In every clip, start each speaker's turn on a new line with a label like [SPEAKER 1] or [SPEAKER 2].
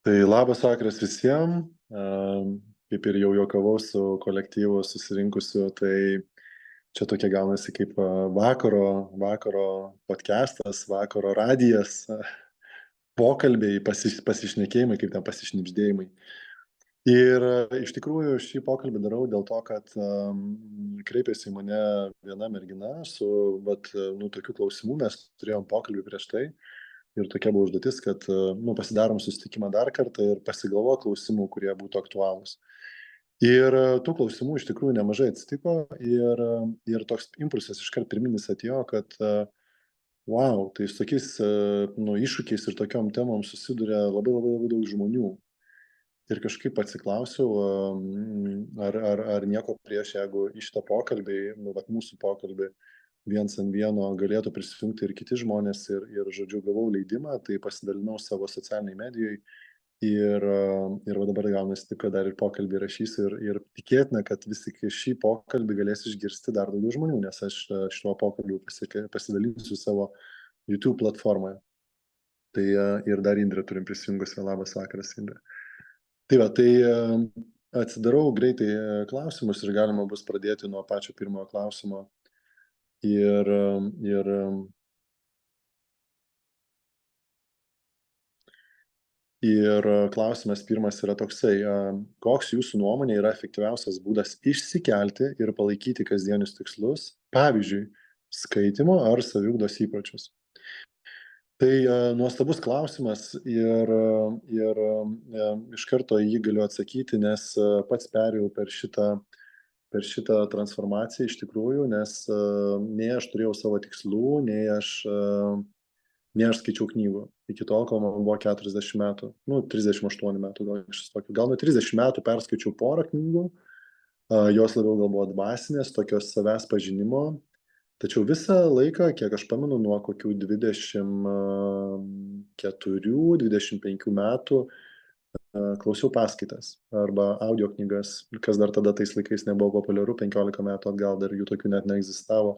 [SPEAKER 1] Tai labas vakaras visiems. Kaip ir jau juokavau su kolektyvu susirinkusiu, tai čia tokia gaunasi kaip vakaro podcastas, vakaro radijas, pokalbiai, pasišnekėjimai, kaip ten pasišnibždėjimai. Ir iš tikrųjų šį pokalbį darau dėl to, kad kreipėsi į mane viena mergina su tokiu klausimu, mes turėjom pokalbį prieš tai. Ir tokia buvo užduotis, kad pasidarom susitikimą dar kartą ir pasigalvo klausimų, kurie būtų aktualūs. Ir tų klausimų iš tikrųjų nemažai atsitiko ir toks impulsas iškart pirminis atėjo, kad wow, tai su tokiais iššūkiais ir tokiom temom susiduria labai labai labai daug žmonių. Ir kažkaip atsiklausiau, ar nieko prieš, jeigu į šitą pokalbį, mūsų pokalbį, viens ant vieno galėtų prisijungti ir kiti žmonės žodžiu, gavau leidimą, tai pasidalinau savo socialiniai medijai ir va dabar gaunasi taip, kad dar ir pokalbį rašysiu ir tikėtina, kad vis tik šį pokalbį galės išgirsti dar daugiau žmonių, nes aš šituo pokalbiu pasidalinsiu savo YouTube platformoje. Tai ir dar Indrė turim prisijungusi. Labas vakaras, Indrė. Tai atsidarau greitai klausimus ir galima bus pradėti nuo pačio pirmojo klausimo. Ir klausimas pirmas yra toksai, koks jūsų nuomonė yra efektyviausias būdas išsikelti ir palaikyti kasdienius tikslus, pavyzdžiui, skaitimo ar saviugdos įpročius? Tai nuostabus klausimas ir iš karto jį galiu atsakyti, nes pats perėjau per šitą transformaciją iš tikrųjų, nes nei aš turėjau savo tikslų, nei aš skaičiau knygų. Iki tol, kol man buvo 40 metų, 38 metų, gal nuo 30 metų perskaičiau porą knygų, jos labiau gal buvo dvasinės, tokios savęs pažinimo, tačiau visą laiką, kiek aš pamenu, nuo kokių 24-25 metų klausiau paskaitas arba audio knygas, kas dar tada tais laikais nebuvo populiaru, 15 metų atgal dar jų tokių net neegzistavo.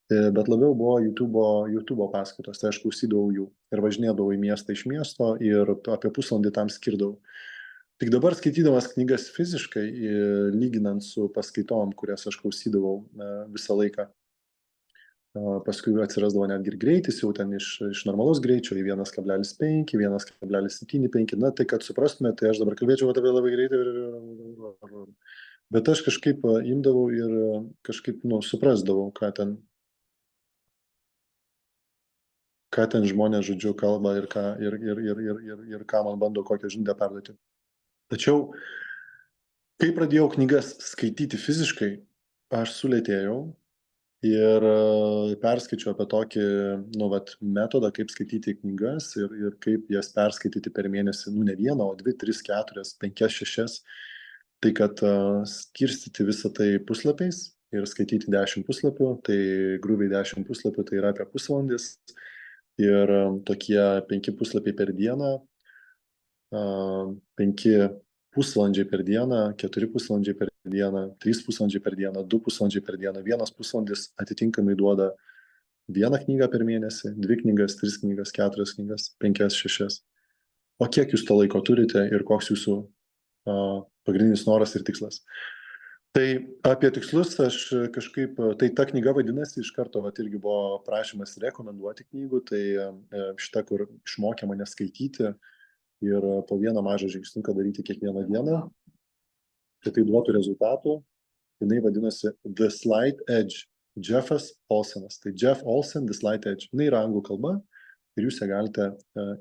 [SPEAKER 1] Bet labiau buvo YouTube paskaitos, tai aš klausydavau jų ir važinėdavau į miestą iš miesto ir apie pusvalandį tam skirdavau. Tik dabar skaitydamas knygas fiziškai, lyginant su paskaitom, kurias aš klausydavau visą laiką, paskui atsirasdavo netgi ir greitis jau ten iš normalaus greičio į 1,5, 1,75, tai kad suprastume, tai aš dabar kalbėčiau apie labai greitai, bet aš kažkaip imdavau ir kažkaip suprasdavau, ką ten žmonės, žodžiu, kalba ir ką man bando kokią žinutę perduoti. Tačiau, kai pradėjau knygas skaityti fiziškai, aš sulėtėjau ir perskaičiau apie tokį metodą, kaip skaityti knygas ir kaip jas perskaityti per mėnesį, ne vieną, o 2, 3, 4, 5, 6. Tai kad skirstyti visą tai puslapiais ir skaityti 10 puslapių, tai grubiai 10 puslapių, tai yra apie pusvalandis. Ir tokie 5 puslapiai per dieną, 5 pusvalandžiai per dieną, 4 pusvalandžiai per dieną, 3 pusvalandžiai per dieną, 2 pusvalandžiai per dieną, 1 pusvalandis atitinkamai duoda 1 knygą per mėnesį, 2 knygas, 3 knygas, 4 knygas, 5, 6. O kiek jūs to laiko turite ir koks jūsų pagrindinis noras ir tikslas? Tai apie tikslus aš kažkaip, tai ta knyga vadinasi, iš karto irgi buvo prašymas rekomenduoti knygų, tai šita, kur išmokė mane skaityti ir po vieną mažą žingsniuką daryti kiekvieną dieną, kad tai duotų rezultatų, jinai vadinasi The Slight Edge, Jeffas Olsenas. Tai Jeff Olsen, The Slight Edge, jinai yra anglų kalba ir jūs ją galite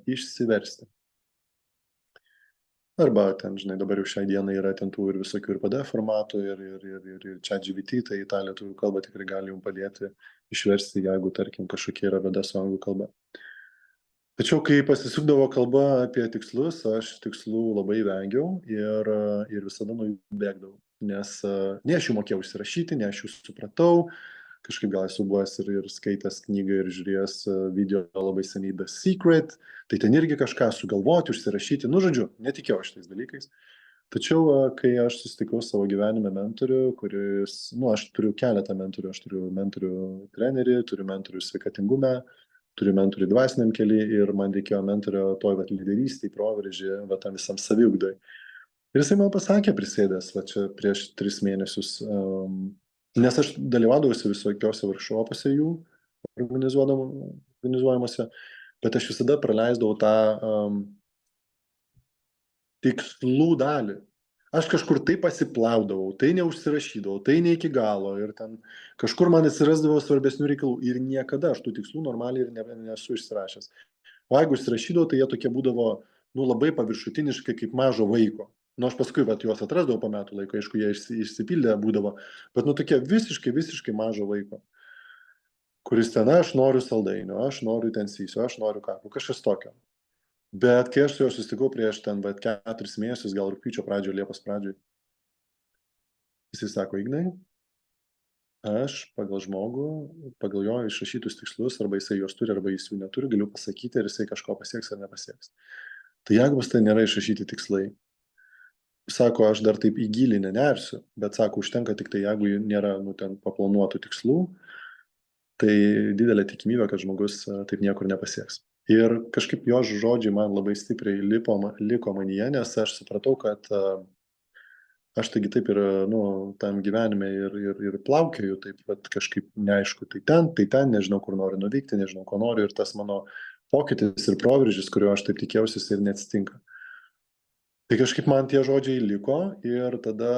[SPEAKER 1] išsiversti. Arba ten, žinai, dabar jau šiai dienai yra ten tų ir visokių ir PDF formatų ir ChatGPT, tai tą lietuvių kalbą tikrai gali jums padėti išversti, jeigu, tarkim, kažkokia yra bėda su anglų kalba. Tačiau, kai pasisukdavo kalba apie tikslus, aš tikslų labai vengiau ir visada nuo jų bėgdavau. Nes ne aš jų mokėjau užsirašyti, ne aš jų supratau, kažkaip gal esu buvęs ir skaitęs knygą ir žiūrėjęs video labai seniai The Secret, tai ten irgi kažką sugalvoti, užsirašyti, žodžiu, netikėjau šitais dalykais. Tačiau, kai aš susitikau savo gyvenime mentorių, kuris, aš turiu keletą mentorių, aš turiu mentorių trenerį, turiu mentorių sveikatingume, turiu mentorių dvasiniam kely ir man reikėjo mentorio toj vat lyderystėj, proveržį, va tam visam saviugdoj. Ir jisai man pasakė prisėdęs, va čia prieš 3 mėnesius, nes aš dalyvaudavausi visokiose workshopuose jų organizuojamuose, bet aš visada praleisdavau tą tikslų dalį. Aš kažkur tai pasiplaudavau, tai neužsirašydavau, tai ne iki galo ir ten kažkur man atsirasdavo svarbesnių reikalų ir niekada aš tų tikslų normaliai ir nesu išsirašęs. O jeigu išsirašydavau, tai jie tokie būdavo, nu, labai paviršutiniškai kaip mažo vaiko. Nu, aš paskui vat, juos atrasdavau po metų laiko, aišku, jie išsipildė būdavo, bet nu tokie visiškai mažo vaiko, kuris ten aš noriu saldainio, aš noriu ten sysiu, aš noriu kakų, kažkas tokio. Bet kai aš su juo susitikau prieš ten 4 mėnesius, gal rugpjūčio pradžioje, Liepos pradžioje, jisai sako, Ignai, aš pagal žmogų, pagal jo išrašytus tikslus, arba jisai juos turi, arba jis jų neturi, galiu pasakyti, ar jisai kažko pasieks ar nepasieks. Tai jeigu pas tai nėra išrašyti tikslai, sako, aš dar taip į gilį nenersiu, bet sako, užtenka tik tai, jeigu nėra nu, ten paplanuotų tikslų, tai didelė tikimybė, kad žmogus taip niekur nepasieks. Ir kažkaip jo žodžiai man labai stipriai liko manyje, nes aš supratau, kad aš taigi taip ir nu, tam gyvenime ir plaukioju, taip pat kažkaip neaišku, tai ten, nežinau, kur noriu nuvykti, nežinau, ko noriu, ir tas mano pokytis ir proveržis, kurio aš taip tikėjausi, ir neatsitinka. Tai kažkaip man tie žodžiai liko ir tada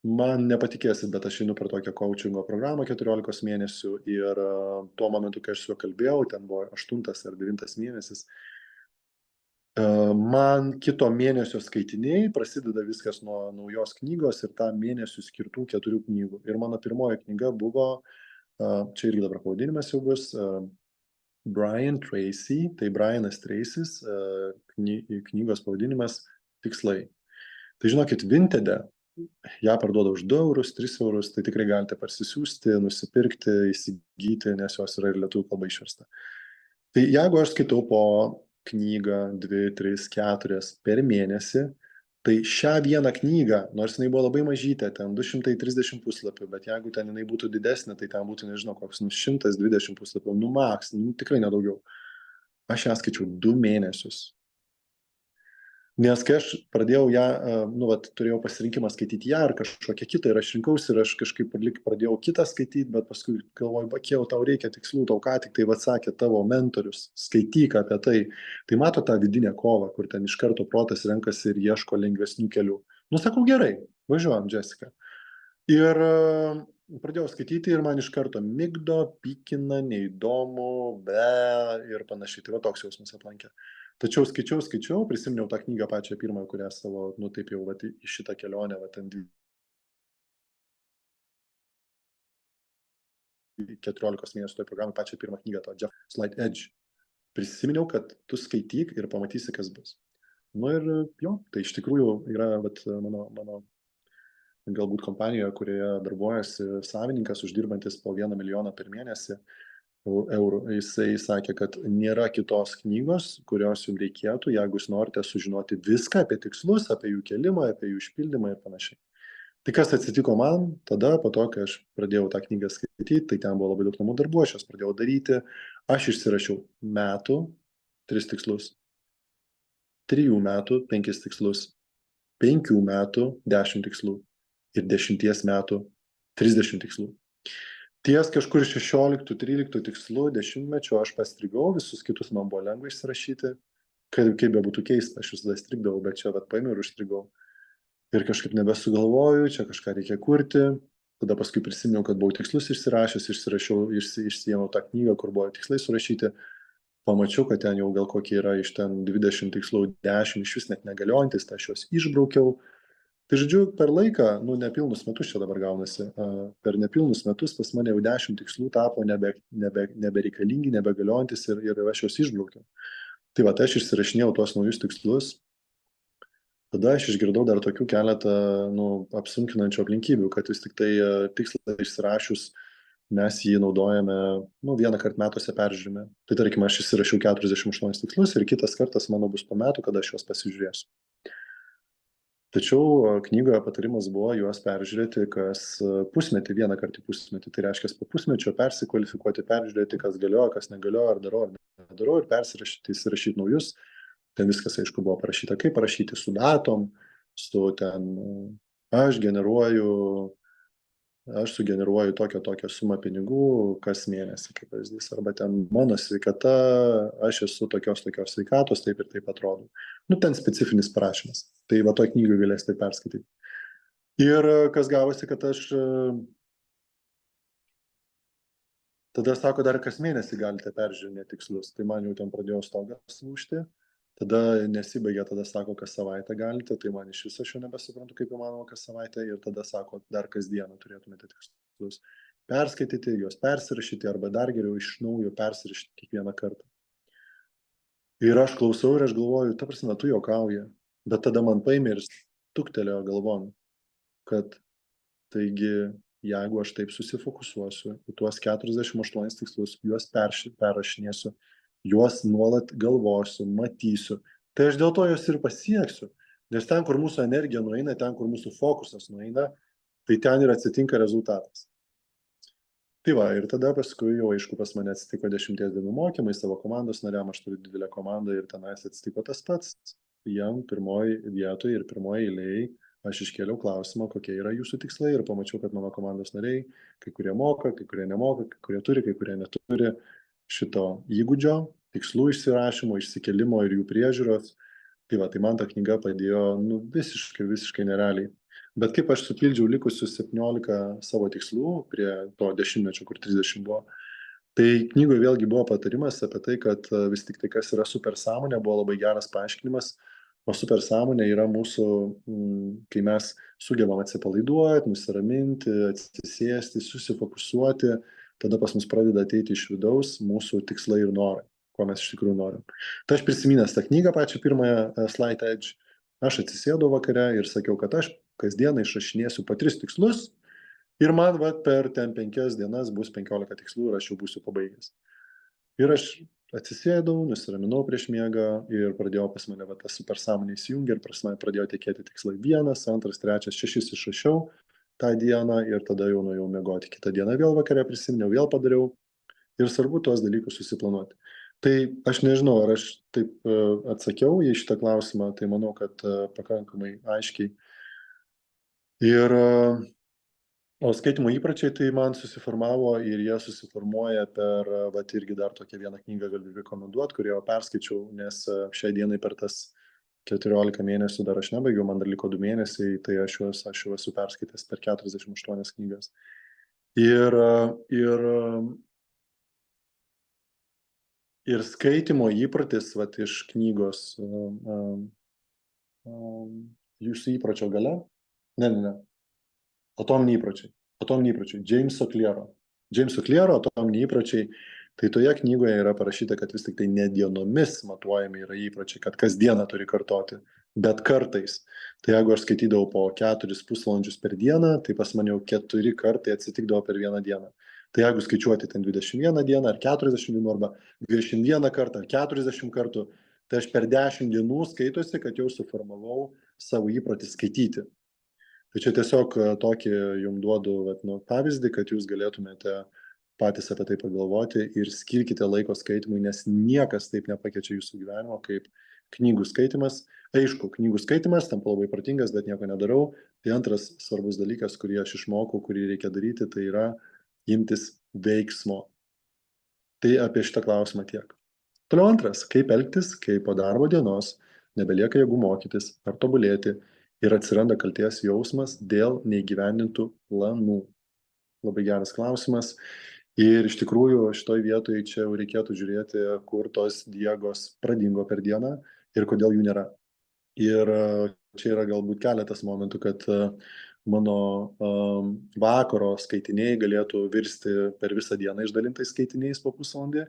[SPEAKER 1] man nepatikėsit, bet aš einu per tokią coachingo programą 14 mėnesių ir tuo momentu, kai aš su juo kalbėjau, ten buvo 8 ar 9 mėnesis, man kito mėnesio skaitiniai prasideda viskas nuo naujos knygos ir tam mėnesių skirtų 4 knygų. Ir mano pirmoji knyga buvo, čia irgi dabar pavadinimas jau bus, Brian Tracy, tai Brianas Tracy's, knygos pavadinimas Tikslai. Tai žinokit, Vinted ją parduoda už 2 eurus, 3 eurus, tai tikrai galite parsisiųsti, nusipirkti, įsigyti, nes jos yra ir lietuvių kalba išversta. Tai jeigu aš skaitau po knygą 2, 3, 4 per mėnesį, tai šią vieną knygą, nors jinai buvo labai mažytė, ten 230 puslapių, bet jeigu ten jinai būtų didesnė, tai ten būtų, nežinau, koks 120 puslapių, nu maks, tikrai nedaugiau. Aš ją skaičiau 2 mėnesius. Nes kai aš pradėjau ją, nu, vat, turėjau pasirinkimą skaityti ją ar kažkokią kitą ir aš rinkausi ir aš kažkaip pradėjau kitą skaityti, bet paskui galvoju, bakėjau, tau reikia tikslų, tau ką tik tai atsakė tavo mentorius, skaityk apie tai. Tai mato tą vidinę kovą, kur ten iš karto protas renkasi ir ieško lengvesnių kelių. Nu, sakau, gerai, važiuojam, Jessica. Ir pradėjau skaityti ir man iš karto migdo, pykina, neįdomu, ir panašiai. Tai va toks jausmas aplankė. Tačiau skaičiau, prisiminiau tą knygą pačią pirmą, kurią savo, nu taip jau, vat, į šitą kelionę, vat, ten 14 mėnesių toj programai, pačią pirmą knygą, to Jeff Slide Edge. Prisiminiau, kad tu skaityk ir pamatysi, kas bus. Nu ir jo, tai iš tikrųjų yra vat, mano galbūt kompanijoje, kurioje darbuojasi savininkas, uždirbantis po 1 milijoną per mėnesį eurų. Jisai sakė, kad nėra kitos knygos, kurios jums reikėtų, jeigu jūs norite sužinoti viską apie tikslus, apie jų kelimą, apie jų išpildymą ir panašiai. Tai kas atsitiko man, tada po to, kai aš pradėjau tą knygą skaityti, tai ten buvo labai daug namų darbų, aš jas pradėjau daryti, aš išsirašiau metų 3 tikslus, 3 metų 5 tikslus, 5 metų 10 tikslų ir 10 metų 30 tikslų. Ties kažkur 16-13 tikslų 10-mečio aš pastrigau, visus kitus man buvo lengva išsirašyti, kaip bebūtų keista, aš visada strigdavau, bet čia paėmiau ir užstrigau. Ir kažkaip nebesugalvoju, čia kažką reikia kurti, tada paskui prisiminiau, kad buvau tikslus išsirašęs, išsiėmiau tą knygą, kur buvo tikslai surašyti, pamačiau, kad ten jau gal kokie yra iš ten 20 tikslų, 10 iš vis net negaliojantis, tai aš juos išbraukiau. Tai žodžiu, per laiką, nu, nepilnus metus čia dabar gaunasi, per nepilnus metus pas mane jau 10 tikslų tapo nebereikalingi, nebegaliojantis ir aš juos išbraukiau. Tai va, aš išsirašinėjau tuos naujus tikslus, tada aš išgirdau dar tokių keletą, nu, apsunkinančių aplinkybių, kad vis tik tai tikslą išsirašius mes jį naudojame, nu, 1 kartą metuose peržiūrime. Tai tarkim, aš išsirašiau 48 tikslus ir kitas kartas mano bus po metų, kada aš juos pasižiūrėsiu. Tačiau knygoje patarimas buvo juos peržiūrėti kas pusmetį, vieną kartą į pusmetį. Tai reiškia, po pusmečio persikvalifikuoti, peržiūrėti, kas galioja, kas negalioja, ar darau, ar nedarau, ir persirašyti, įsirašyti naujus. Ten viskas, aišku, buvo parašyta, kaip parašyti su datom, su ten, aš sugeneruoju tokią sumą pinigų kas mėnesį, kaip pavyzdys, arba ten mano sveikata, aš esu tokios sveikatos, taip ir taip atrodo. Nu, ten specifinis prašymas. Tai va toj knygai galėsite perskaityti. Ir kas gavosi, kad aš tada sako, dar kas mėnesį galite peržiūrinėti tikslus. Tai man jau ten pradėjo stogas lūžti. Tada nesibaigia, tada sako, kas savaitę galite, tai man iš viso aš jau nebesuprantu, kaip įmanoma kas savaitę, ir tada sako, dar kasdieną turėtumėte tikslus perskaityti, juos persirašyti, arba dar geriau iš naujo persirašyti kiekvieną kartą. Ir aš klausau ir aš galvoju, ta prasme, tu juokauji, bet tada man paėmė ir stuktelėjo galvon, kad taigi, jeigu aš taip susifokusuosiu į tuos 48 tikslus, juos perrašinėsiu, juos nuolat galvosiu, matysiu, tai aš dėl to juos ir pasieksiu. Nes ten, kur mūsų energija nueina, ten, kur mūsų fokusas nueina, tai ten ir atsitinka rezultatas. Tai va, ir tada paskui jau, aišku, pas mane atsitiko 10 dienų mokymai savo komandos nariam, aš turiu didelę komandą ir tenais atsitiko tas pats. Jam pirmoji vietoje ir pirmoji eilėje aš iškėliau klausimą, kokie yra jūsų tikslai, ir pamačiau, kad mano komandos nariai, kai kurie moka, kai kurie nemoka, kai kurie turi, kai kurie neturi šito įgūdžio, tikslų išsirašymo, išsikelimo ir jų priežiūros. Tai va, tai man ta knyga padėjo visiškai nerealiai. Bet kaip aš supildžiau likusius 17 savo tikslų prie to 10-mečio, kur 30 buvo, tai knygoje vėlgi buvo patarimas apie tai, kad vis tik tai, kas yra supersąmonė, buvo labai geras paaiškinimas. O supersąmonė yra mūsų, kai mes sugebam atsipalaiduoti, nusiraminti, atsisėsti, susifokusuoti, tada pas mus pradeda ateiti iš vidaus mūsų tikslai ir norai, ko mes iš tikrųjų norim. Tai aš prisiminęs tą knygą, pačią pirmąją Slide Edge, aš atsisėdau vakare ir sakiau, kad aš kasdieną išrašinėsiu po 3 tikslus ir man per ten 5 dienas bus 15 tikslų ir aš jau būsiu pabaigęs. Ir aš atsisėdau, nusiraminau prieš miegą ir pradėjau pas mane tas supersąmonė įsijungė ir pradėjo tekėti tikslai 1, 2, 3, 6 išrašiau tą dieną ir tada jau nuėjau miegoti. Kitą dieną vėl vakare prisiminiau, vėl padariau ir svarbu tuos dalykus susiplanuoti. Tai aš nežinau, ar aš taip atsakiau į šitą klausimą, tai manau, kad pakankamai aiškiai. Ir o skaitimo įpročiai tai man susiformavo ir jie susiformuoja per, vat irgi dar tokią vieną knygą galiu rekomenduoti, kurią perskaičiau, nes šiai dienai per tas 14 mėnesių dar aš nebaigiau, man dar liko 2 mėnesiai, tai aš jau esu perskaitęs per 48 knygas. Ir skaitimo įprotis, vat iš knygos jūsų įpročio galia, ne. Atominiai įpročiai. Jameso Clearo atominiai įpročiai. Tai toje knygoje yra parašyta, kad vis tik tai ne dienomis matuojami yra įpročiai, kad kasdieną turi kartoti, bet kartais. Tai jeigu aš skaitydavau po 4 pusvalandžius per dieną, tai pas mane jau 4 kartai atsitikdavo per vieną dieną. Tai jeigu skaičiuoti ten 21 dieną ar 40 dienų, arba 21 kartą ar 40 kartų, tai aš per 10 dienų skaitosi, kad jau suformavau savo įprotį skaityti. Tai čia tiesiog tokį jums duodu pavyzdį, kad jūs galėtumėte patys apie tai pagalvoti ir skirkite laiko skaitimui, nes niekas taip nepakeičia jūsų gyvenimo kaip knygų skaitimas. Aišku, knygų skaitimas, tampa labai protingas, bet nieko nedarau. Tai antras svarbus dalykas, kurį aš išmokau, kurį reikia daryti, tai yra imtis veiksmo. Tai apie šitą klausimą tiek. Toliau antras, kaip elgtis, kai po darbo dienos nebelieka jėgų mokytis ar tobulėti ir atsiranda kaltės jausmas dėl neįgyvendintų planų. Labai geras klausimas. Ir iš tikrųjų šitoj vietoje čia jau reikėtų žiūrėti, kur tos jėgos pradingo per dieną ir kodėl jų nėra. Ir čia yra galbūt keletas momentų, kad mano vakaro skaitiniai galėtų virsti per visą dieną išdalintais skaitiniais po pusvalandį.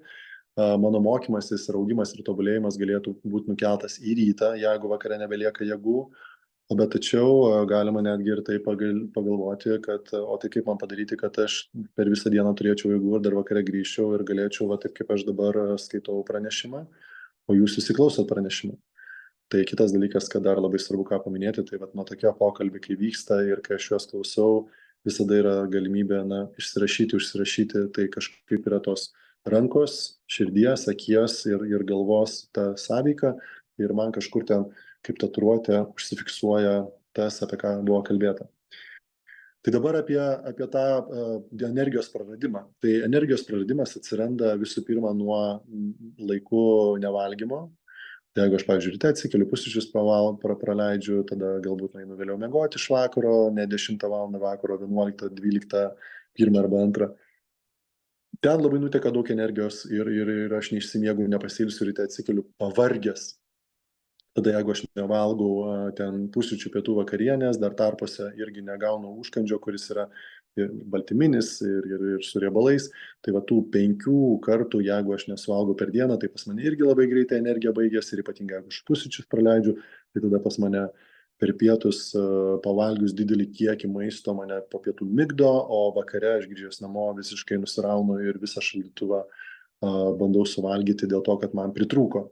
[SPEAKER 1] Mano mokymasis ir augimas ir tobulėjimas galėtų būti nukeltas į rytą, jeigu vakare nebelieka jėgų. Bet tačiau galima netgi ir tai pagalvoti, kad o tai kaip man padaryti, kad aš per visą dieną turėčiau jėgų ir dar vakare grįžčiau ir galėčiau, taip kaip aš dabar skaitau pranešimą, o jūs įsiklausot pranešimą. Tai kitas dalykas, kad dar labai svarbu ką paminėti, tai vat nuo tokio pokalbį, kai vyksta ir kai aš juos klausau, visada yra galimybė, užsirašyti, tai kažkaip yra tos rankos, širdies, akies ir galvos ta sąveika ir man kažkur ten kaip tatuiruotė užsifiksuoja tas, apie ką buvo kalbėta. Tai dabar apie tą energijos praradimą. Tai energijos praradimas atsiranda visų pirma nuo laiku nevalgymo. Tai jeigu aš, pavyzdžiui, ryte atsikeliu, pusryčius praleidžiu, tada galbūt einu vėliau miegoti iš vakaro, ne 10 val. Vakaro, 11, 12, 1 arba 2. Ten labai nuteka daug energijos ir aš neišsimiegu, nepasilsiu, ryte atsikeliu pavargęs. Tada jeigu aš nevalgau ten pusryčių, pietų, vakarienės, dar tarpuose irgi negaunu užkandžio, kuris yra baltyminis ir su riebalais, tai va tų 5 kartų, jeigu aš nesuvalgau per dieną, tai pas mane irgi labai greitai energija baigėsi ir ypatingai jeigu aš pusryčius praleidžiu, tai tada pas mane per pietus pavalgius didelį kiekį maisto mane po pietų migdo, o vakare aš grįžęs namo visiškai nusiraunu ir visą šaldytuvą bandau suvalgyti dėl to, kad man pritrūko.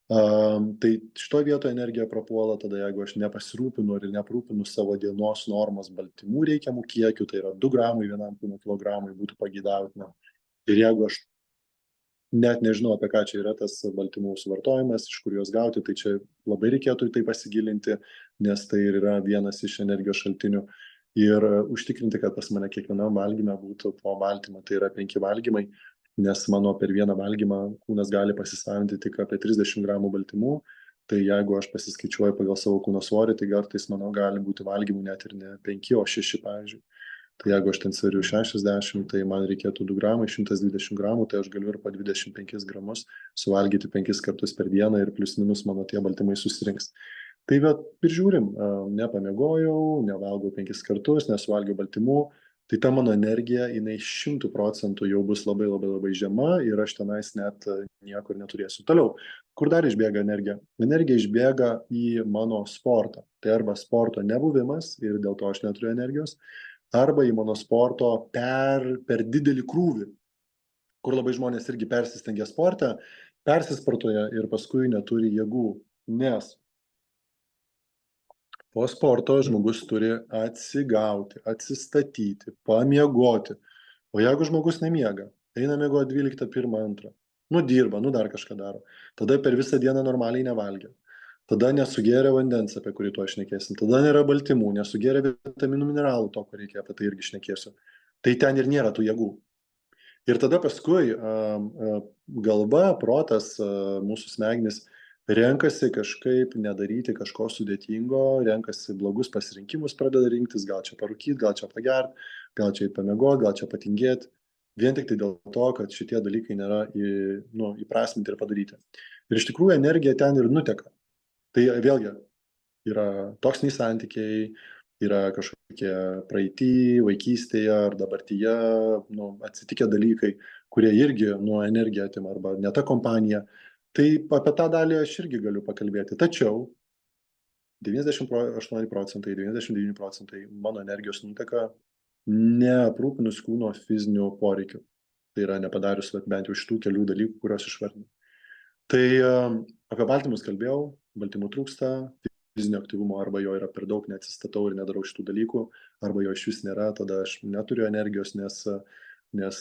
[SPEAKER 1] Tai šitoje vietoje energija prapuola tada, jeigu aš nepasirūpinu ir neprūpinu savo dienos normos baltymų reikiamų kiekių, tai yra 2 gramai vienam kūno kilogramui būtų pageidautina. Ir jeigu aš net nežinau, apie ką čia yra tas baltymų suvartojimas, iš kur juos gauti, tai čia labai reikėtų į tai pasigilinti, nes tai yra vienas iš energijos šaltinių. Ir užtikrinti, kad pas mane kiekvienam valgyme būtų po baltymą, tai yra 5 valgymai, nes mano per vieną valgymą kūnas gali pasisavinti tik apie 30 gramų baltymų, tai jeigu aš pasiskaičiuoju pagal savo kūno svorį, tai kartais mano gali būti valgymų net ir ne 5, o 6, pavyzdžiui. Tai jeigu aš ten sveriu 60, tai man reikėtų 2 gramai, 120 gramų, tai aš galiu ir po 25 gramus suvalgyti 5 kartus per dieną ir plius minus mano tie baltymai susirinks. Tai bet ir žiūrim, nepamiegojau, nevalgau 5 kartus, nesuvalgiau baltymų, tai ta mano energija, jinai 100% jau bus labai žema ir aš tenais net niekur neturėsiu. Toliau, kur dar išbėga energija? Energija išbėga į mano sportą. Tai arba sporto nebuvimas ir dėl to aš neturiu energijos, arba į mano sporto per didelį krūvį, kur labai žmonės irgi persistengia sporte, persisportuoja ir paskui neturi jėgų, nes po sporto žmogus turi atsigauti, atsistatyti, pamiegoti. O jeigu žmogus nemiega, eina miegoti 12, 1, 2, dirba, dar kažką daro, tada per visą dieną normaliai nevalgia. Tada nesugėrė vandens, apie kurį to šnekėsim. Tada nėra baltymų, nesugėrė vitaminų mineralų, to, ko reikia, apie tai irgi šnekėsiu. Tai ten ir nėra tų jėgų. Ir tada paskui galva, protas, mūsų smegenys renkasi kažkaip nedaryti kažko sudėtingo, renkasi blogus pasirinkimus, pradeda rinktis, gal čia parūkyti, gal čia pagert, gal čia pamiegoti, gal čia patingėti, vien tik tai dėl to, kad šitie dalykai nėra įprasminti ir padaryti. Ir iš tikrųjų energija ten ir nuteka. Tai vėlgi yra toksiniai santykiai, yra kažkokie praeitį, vaikystėje ar dabartyje atsitikę dalykai, kurie irgi nuo energiją atima arba ne ta kompanija. Tai apie tą dalį aš irgi galiu pakalbėti. Tačiau 98%, 99% mano energijos nuteka neaprūpinus kūno fizinių poreikių. Tai yra nepadarius bent jau šitų kelių dalykų, kuriuos išvardinau. Tai apie baltymus kalbėjau, baltymų trūksta, fizinio aktyvumo arba jo yra per daug, neatsistatau ir nedarau šitų dalykų, arba jo iš vis nėra, tada aš neturiu energijos, nes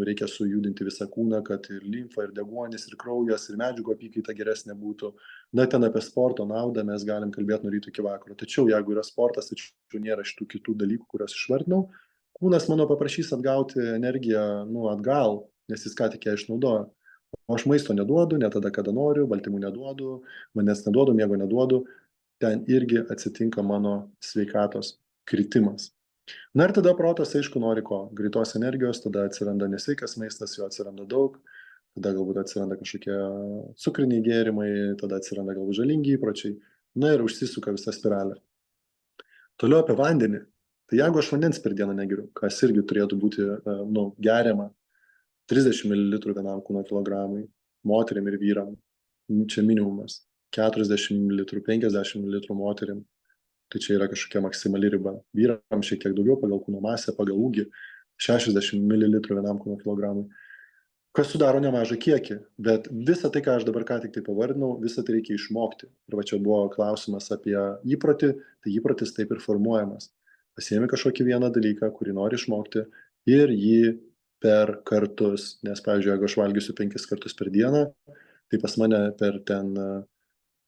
[SPEAKER 1] reikia sujudinti visą kūną, kad ir limfa, ir deguonis, ir kraujas, ir medžiagų apykaita geresnė būtų. Ten apie sporto naudą mes galim kalbėti nuo ryto iki vakaro. Tačiau jeigu yra sportas, tačiau nėra šitų kitų dalykų, kuriuos išvardinau, kūnas mano paprašys atgauti energiją atgal, nes jis ką tik ją išnaudojo. O aš maisto neduodu, ne tada, kada noriu, baltymų neduodu, vandens neduodu, miego neduodu. Ten irgi atsitinka mano sveikatos kritimas. Ir tada protas, aišku, nori ko? Greitos energijos, tada atsiranda nesveikas maistas, jo atsiranda daug, tada galbūt atsiranda kažkokie cukriniai gėrimai, tada atsiranda galbūt žalingi įpročiai, ir užsisuka visa spiralė. Toliau apie vandenį. Tai jeigu aš vandens per dieną negeriu, kas irgi turėtų būti geriama, 30 ml vienam kūno kilogramui, moteriam ir vyram, čia minimumas, 40 ml, 50 ml moteriam, tai čia yra kažkokia maksimali riba. Vyram šiek tiek daugiau pagal kūno masę, pagal ūgį, 60 ml vienam kūno kilogramui. kas sudaro nemažą kiekį, bet visą tai, ką aš dabar ką tik tai pavardinau, visą tai reikia išmokti. Ir va čia buvo klausimas apie įprotį, tai įprotis taip ir formuojamas. Pasiemi kažkokį vieną dalyką, kurį nori išmokti ir jį per kartus, nes, pavyzdžiui, jeigu aš valgysiu 5 kartus per dieną, tai pas mane per ten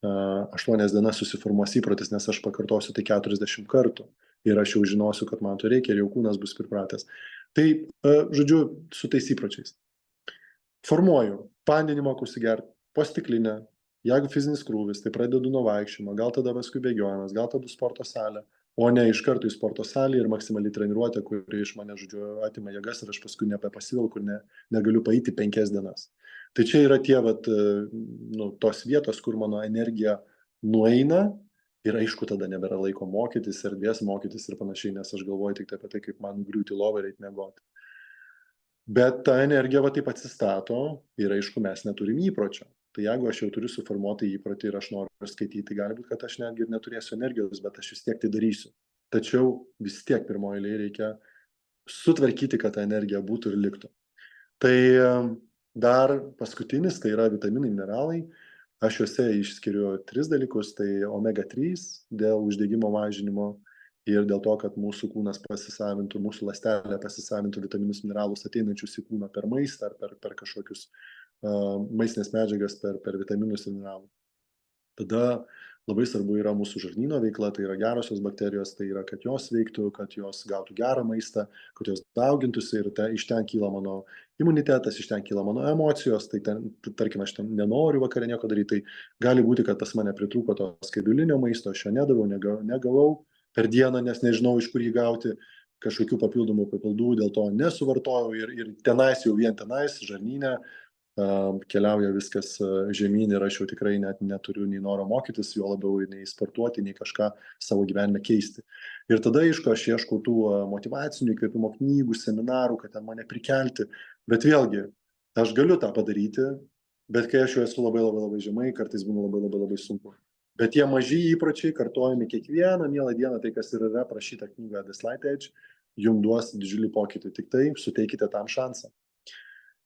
[SPEAKER 1] 8 dienas susiformuos įprotis, nes aš pakartosiu tai 40 kartų ir aš jau žinosiu, kad man to reikia ir jau kūnas bus pripratęs. Tai, žodžiu, su tais įpročiais. Formuoju, vandenį mokausi gerti, po stiklinę, jeigu fizinis krūvis, tai pradedu nuo vaikščiojimo, gal tada paskui bėgiojimas, gal tada sporto salė, o ne iš karto į sporto salę ir maksimaliai treniruotę, kuri iš mane, žodžiu, atima jėgas ir aš paskui nebepasivelku ir negaliu paeiti 5 dienas. Tai čia yra tie, tos vietos, kur mano energija nueina ir aišku, tada nebėra laiko mokytis, erdvės mokytis ir panašiai, nes aš galvoju tik apie tai, kaip man griūti lovą ir eiti miegoti. Bet ta energija va taip atsistato ir aišku, mes neturim įpročio. Tai jeigu aš jau turiu suformuotą įprotį ir aš noriu skaityti, gali būti, kad aš netgi ir neturėsiu energijos, bet aš vis tiek tai darysiu. Tačiau vis tiek pirmoje eilėje reikia sutvarkyti, kad ta energija būtų ir liktų. Tai dar paskutinis, tai yra vitaminai, mineralai. Aš juose išskiriu 3 dalykus, tai omega 3 dėl uždegimo mažinimo ir dėl to, kad mūsų kūnas pasisavintų, mūsų ląstelė pasisavintų vitaminus, mineralus ateinančius į kūną per maistą ar per kažkokius maistinės medžiagas, per vitaminus ir mineralus. Tada labai svarbu yra mūsų žarnyno veikla, tai yra gerosios bakterijos, tai yra, kad jos veiktų, kad jos gautų gerą maistą, kad jos daugintųsi ir iš ten kyla mano imunitetas, iš ten kyla mano emocijos, tai tarkim, aš ten nenoriu vakare nieko daryti, tai gali būti, kad pas mane pritrūko to skaidulinio maisto, aš jo negavau per dieną, nes nežinau, iš kur jį gauti, kažkokių papildomų papildų, dėl to nesuvartojau ir tenais, jau vien tenais, žarnyne, keliauja viskas žemyn ir aš jau tikrai net neturiu nei noro mokytis, jo labiau nei sportuoti, nei kažką savo gyvenime keisti. Ir tada, aišku, aš ieškau tų motyvacinių įkvėpimo knygų, seminarų, kad ten mane prikelti, bet vėlgi, aš galiu tą padaryti, bet kai aš jau esu labai žemai, kartais būna labai sunku. Bet tie maži įpročiai, kartojami kiekvieną mielą dieną, tai kas ir yra prašyta knyga The Slight Edge, jums duos didžiulį pokytį, tik tai suteikite tam šansą.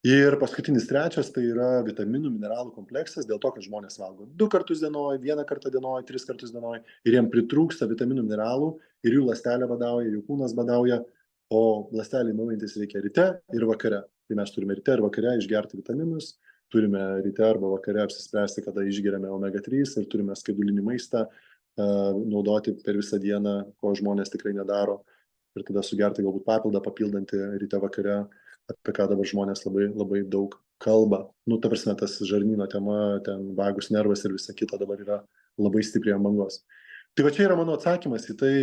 [SPEAKER 1] Ir paskutinis trečias, tai yra vitaminų, mineralų kompleksas, dėl to, kad žmonės valgo 2 kartus dienoje, 1 kartą dienoje, 3 kartus dienoje ir jiem pritrūksta vitaminų, mineralų ir jų ląstelė badauja, jų kūnas badauja, o ląstelį naujantis reikia ryte ir vakare. Tai mes turime ryte ir vakare išgerti vitaminus, turime ryte arba vakare apsispręsti, kada išgeriame omega 3 ir turime skaidulinį maistą naudoti per visą dieną, ko žmonės tikrai nedaro. Ir tada sugerti galbūt papildą, papildantį ryte vakare, apie ką dabar žmonės labai daug kalba. Ta prasme, tas žarnyno tema, ten vagus nervas ir visa kita dabar yra labai stipriai ant bangos. Tai va čia yra mano atsakymas į tai,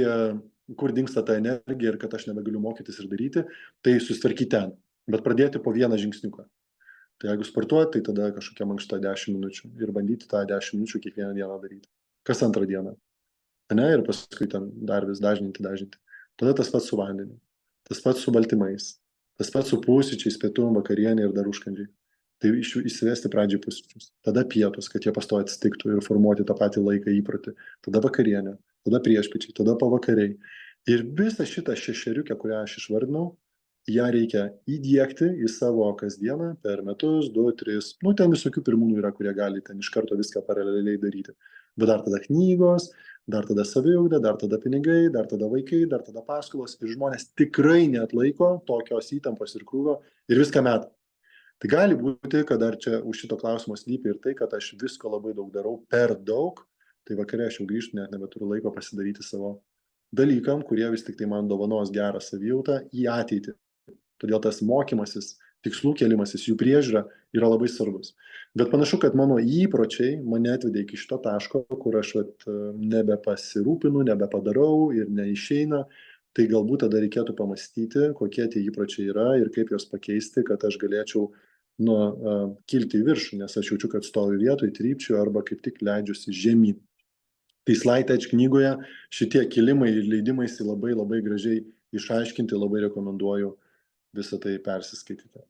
[SPEAKER 1] kur dingsta ta energija ir kad aš nebegaliu mokytis ir daryti, tai susitvarkyti ten, bet pradėti po vieną žingsniuką. Tai jeigu sportuoti, tai tada kažkokia mankšta 10 minučių ir bandyti tą 10 minučių kiekvieną dieną daryti. Kas antrą dieną. Ir paskui ten dar vis dažninti. Tada tas pats su vandeniu, tas pats su baltymais, tas pats su pusryčiais, pietum, vakarienė ir dar užkandžiai. Tai įsivesti pradžiai pusryčius, tada pietus, kad jie pastoviai atsitiktų ir formuoti tą patį laiką įprotį, tada vakarienė, tada priešpiečiai, tada pavakariai. Ir visą šitą šešeriukę, kurią aš išvardinau, ją reikia įdiegti į savo kasdieną per metus, 2, 3, ten visokių pirmūnų yra, kurie gali ten iš karto viską paraleliai daryti. Bet dar tada knygos, dar tada saviugda, dar tada pinigai, dar tada vaikai, dar tada paskolos ir žmonės tikrai neatlaiko tokios įtampos ir krūvio ir viską meta. Tai gali būti, kad dar čia už šito klausimo slypi ir tai, kad aš visko labai daug darau, per daug, tai vakare aš jau grįžtu, net nebeturiu laiko pasidaryti savo dalykam, kurie vis tik tai man dovanos gerą savijautą į ateitį. Todėl tas mokymasis, tikslų kėlimasis, jų priežiūra yra labai svarbus. Bet panašu, kad mano įpročiai mane atvedė iki šito taško, kur aš nebepasirūpinu, nebepadarau ir neišeina. Tai galbūt tada reikėtų pamastyti, kokie tie įpročiai yra ir kaip juos pakeisti, kad aš galėčiau kilti į viršų, nes aš jaučiu, kad stoviu vietoj, trypčiau arba kaip tik leidžiuosi žemyn. Tai Slight Edge knygoje šitie kilimai ir leidimaisi labai gražiai išaiškinti, labai rekomenduoju visą tai persiskaityti.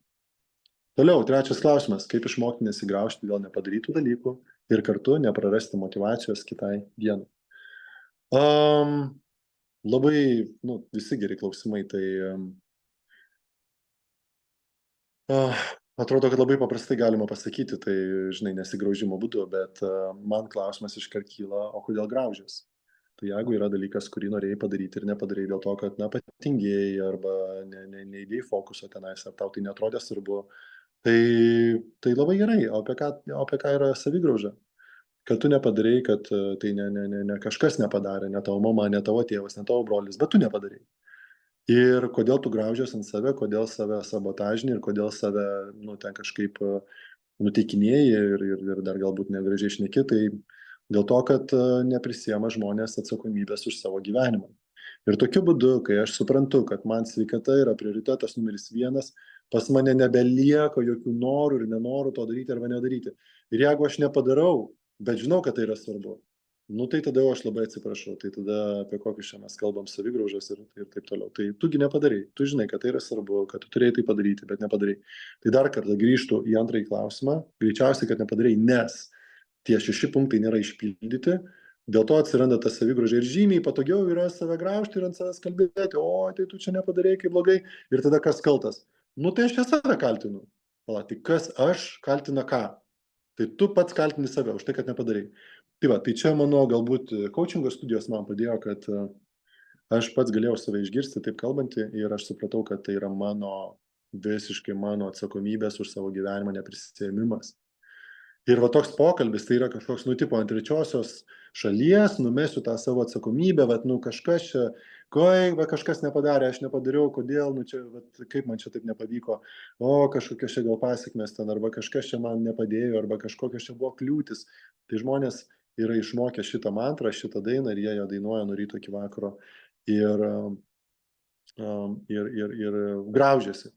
[SPEAKER 1] Toliau, trečias klausimas, kaip išmokti nesigraužti dėl nepadarytų dalykų ir kartu neprarasti motyvacijos kitai dienai. Labai, visi geri klausimai, tai Atrodo, kad labai paprastai galima pasakyti, tai, žinai, nesigraužimo būdu, bet man klausimas iškart kyla, o kodėl graužies? Tai jeigu yra dalykas, kurį norėjai padaryti ir nepadarai dėl to, kad, patingėjai arba neįdėjai fokuso tenais, ar tau tai netrodė svarbu, tai labai gerai. O apie ką yra savigrauža? Kad tu nepadarai, kad tai ne kažkas nepadarė, ne tavo mama, ne tavo tėvas, ne tavo brolis, bet tu nepadarai. Ir kodėl tu graužies ant save, kodėl save sabotažini ir kodėl save, ten kažkaip nuteikinėji ir dar galbūt negražiai šneki, tai dėl to, kad neprisiema žmonės atsakomybės už savo gyvenimą. Ir tokiu būdu, kai aš suprantu, kad man sveikata yra prioritetas numeris 1, pas mane nebelieka jokių norų ir nenorų to daryti arba nedaryti. Ir jeigu aš nepadarau, bet žinau, kad tai yra svarbu, tai tada aš labai atsiprašau, tai tada apie kokius čia mes kalbam savigraužas ir taip toliau. Tai tugi nepadarai, tu žinai, kad tai yra svarbu, kad tu turėjai tai padaryti, bet nepadarai. Tai dar kartą grįžtu į antrąjį klausimą, greičiausiai, kad nepadarai, nes tie 6 punktai nėra išpildyti, dėl to atsiranda ta savigrauža ir žymiai patogiau yra save graužti ir ant savęs kalbėti, o tai tu čia nepadarei, kaip blogai, ir tada kas kaltas? Tai aš čia save kaltinu. Tai kas aš kaltina ką? Tai tu pats kaltini save už tai, kad nepadarai. Tai čia mano galbūt coachingo studijos man padėjo, kad aš pats galėjau save išgirsti taip kalbantį ir aš supratau, kad tai yra visiškai mano atsakomybės už savo gyvenimą neprisėmimas. Ir toks pokalbis, tai yra kažkoks, tipo ant trečiosios šalies, numesiu tą savo atsakomybę, kažkas čia, kažkas nepadarė, aš nepadariau, kodėl, čia, kaip man čia taip nepavyko, kažkokios čia gal pasiekmes ten, arba kažkas čia man nepadėjo, arba kažkokios čia buvo kliūtis. Tai žmonės yra išmokę šitą mantrą, šitą dainą ir jie ją dainuoja nuo ryto iki vakaro ir graužiasi.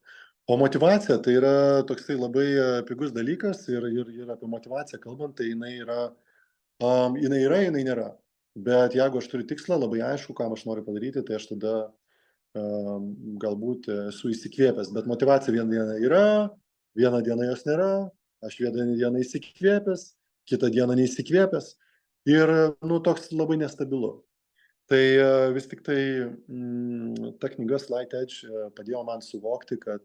[SPEAKER 1] O motyvacija tai yra toksai labai pigus dalykas ir apie motyvaciją kalbant, tai jinai jinai nėra. Bet jeigu aš turiu tikslą, labai aišku, ką aš noriu padaryti, tai aš tada galbūt esu įsikvėpęs. Bet motyvacija vieną dieną yra, vieną dieną jos nėra, aš vieną dieną įsikvėpęs, kitą dieną neįsikvėpęs. Ir toks labai nestabilu. Tai vis tik tai ta knyga Slight Edge padėjo man suvokti, kad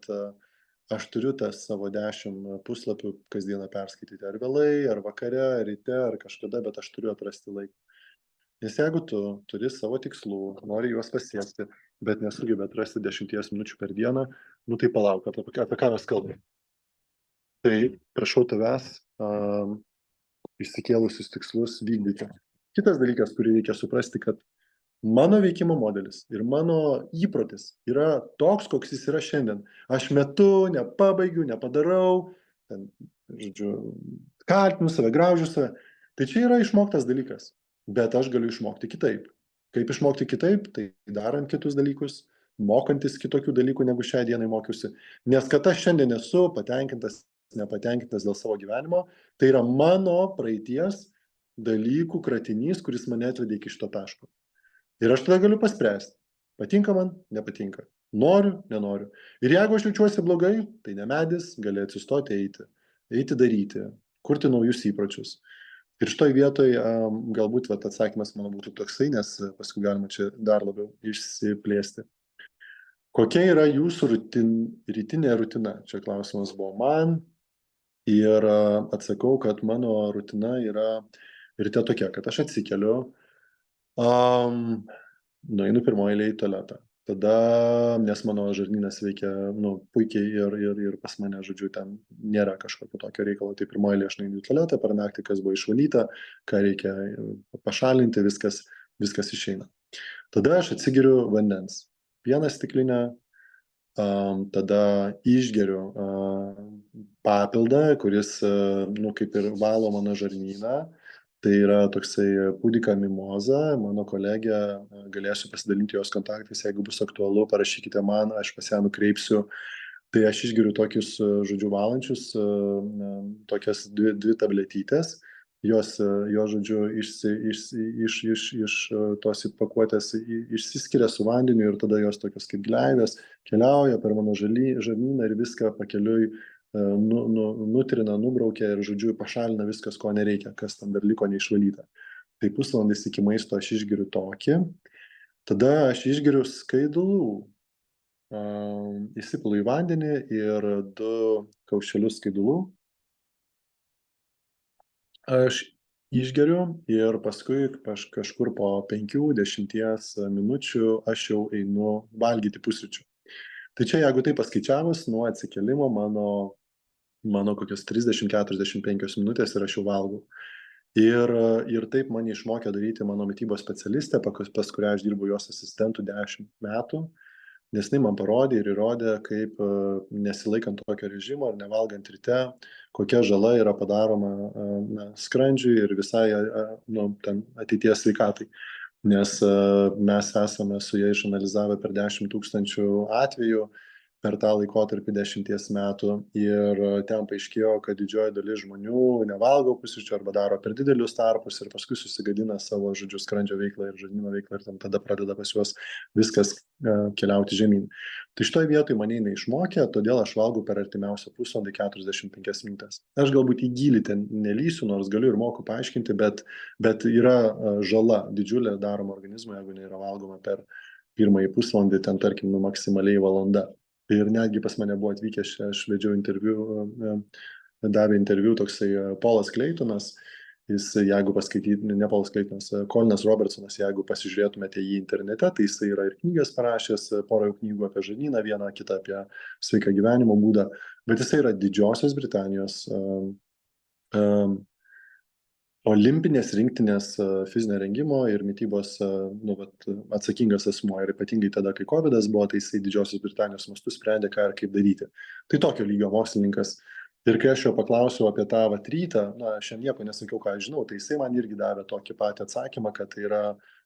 [SPEAKER 1] aš turiu tas savo 10 puslapių kasdieną perskaityti, ar vėlai, ar vakare, ar ryte, ar kažkada, bet aš turiu atrasti laiką. Nes jeigu tu turi savo tikslų, nori juos pasiekti, bet nesugebi atrasti 10 minučių per dieną, tai palauk, apie ką mes kalbame. Tai prašau tavęs išsikėlusius tikslus vykdyti. Kitas dalykas, kurį reikia suprasti, kad mano veikimo modelis ir mano įprotis yra toks, koks jis yra šiandien. Aš metu, nepabaigiu, nepadarau, kaltinu save, graužiu save. Tai čia yra išmoktas dalykas, bet aš galiu išmokti kitaip. Kaip išmokti kitaip? Tai darant kitus dalykus, mokantis kitokių dalykų, negu šią dieną mokiausi. Nes kad aš šiandien esu patenkintas, nepatenkintas dėl savo gyvenimo, tai yra mano praeities dalykų kratinys, kuris mane atvedė iki šito taško. Ir aš tada galiu paspręsti. Patinka man, nepatinka. Noriu, nenoriu. Ir jeigu aš jaučiuosi blogai, tai ne medis, gali atsistoti, eiti daryti, kurti naujus įpročius. Ir šitoj vietoj galbūt atsakymas mano būtų toksai, nes paskui galima čia dar labiau išsiplėsti. Kokia yra jūsų rytinė rutina? Čia klausimas buvo man. Ir atsakau, kad mano rutina yra ryte tokia, kad aš atsikeliu, nueinu pirmoje eilėje į tualetą. Tada, nes mano žarnynas veikia puikiai ir pas mane, žodžiu, ten nėra kažkokio tokio reikalo, tai pirmoje eilėje aš nueinu į tualetą, per naktį kas buvo išvalyta, ką reikia pašalinti, viskas išeina. Tada aš atsigeriu vandens. Vieną stiklinę, tada išgeriu papildą, kuris, kaip ir valo mano žarnyną. Tai yra toksai Pudica Mimosa, mano kolegė, galėsiu pasidalinti jos kontaktais, jeigu bus aktualu, parašykite man, aš pas ją nukreipsiu. Tai aš išgeriu tokius, žodžiu, valančius, tokias 2 tabletytės, jos, žodžiu, iš tos pakuotės išsiskiria su vandeniu ir tada jos tokios kaip gleivės keliauja per mano žarnyną ir viską pakeliui nutrina, nubraukia ir, žodžiu, pašalina viskas, ko nereikia, kas tam dar liko neišvalyta. Tai pusvalandis iki maisto aš išgeriu tokį. Tada aš išgeriu skaidulų. įsipilu į vandenį ir 2 kaušelius skaidulų aš išgeriu ir paskui kažkur po 5-10 minučių aš jau einu valgyti pusryčių. Tai čia jeigu taip paskaičiavus, nuo atsikėlimo mano kokios 30-45 minutės ir aš jau valgau. Ir taip mane išmokė daryti mano mitybos specialistė, pas kurią aš dirbu jos asistentų 10 metų, nes jinai man parodė ir įrodė, kaip nesilaikant tokio režimo ar nevalgant ryte, kokia žala yra padaroma skrandžiui ir visai ten ateities sveikatai. Nes mes esame su ja išanalizavę per 10 000 atvejų per tą laikotarpį 10 metų ir ten paaiškėjo, kad didžioji dalis žmonių nevalgo pusryčių arba daro per didelius tarpus ir paskui susigadina savo, žodžiu, skrandžio veiklą ir žarnyno veiklą ir tada pradeda pas juos viskas keliauti žemyn. Tai šitoj vietoj mane jinai išmokė, todėl aš valgau per artimiausią pusvalandį 45 minutės. Aš galbūt į gilį ten nelysiu, nors galiu ir moku paaiškinti, bet yra žala didžiulė daroma organizmui, jeigu jinai yra valgoma per pirmąjį pusvalandį, ten tarkim, maksimaliai valanda. Ir netgi pas mane buvo atvykęs, aš vedžiau interviu, davė interviu toksai Polas Kleitonas, jis, jeigu paskaityti, ne Polas Kleitonas, Colinas Robertsonas, jeigu pasižiūrėtumėte jį internete, tai jisai yra ir knygas parašęs, porą knygų apie žarnyną, vieną kitą apie sveiką gyvenimo būdą, bet jisai yra Didžiosios Britanijos olimpinės rinktinės fizinio rengimo ir mitybos atsakingas asmuo. Ir ypatingai tada, kai COVID buvo, tai jisai Didžiosios Britanijos mastu sprendė, ką ir kaip daryti. Tai tokio lygio mokslininkas. Ir kai aš jo paklausiau apie tą rytą, aš jam nieko nesakiau, ką aš žinau, tai jisai man irgi davė tokį patį atsakymą, kad tai yra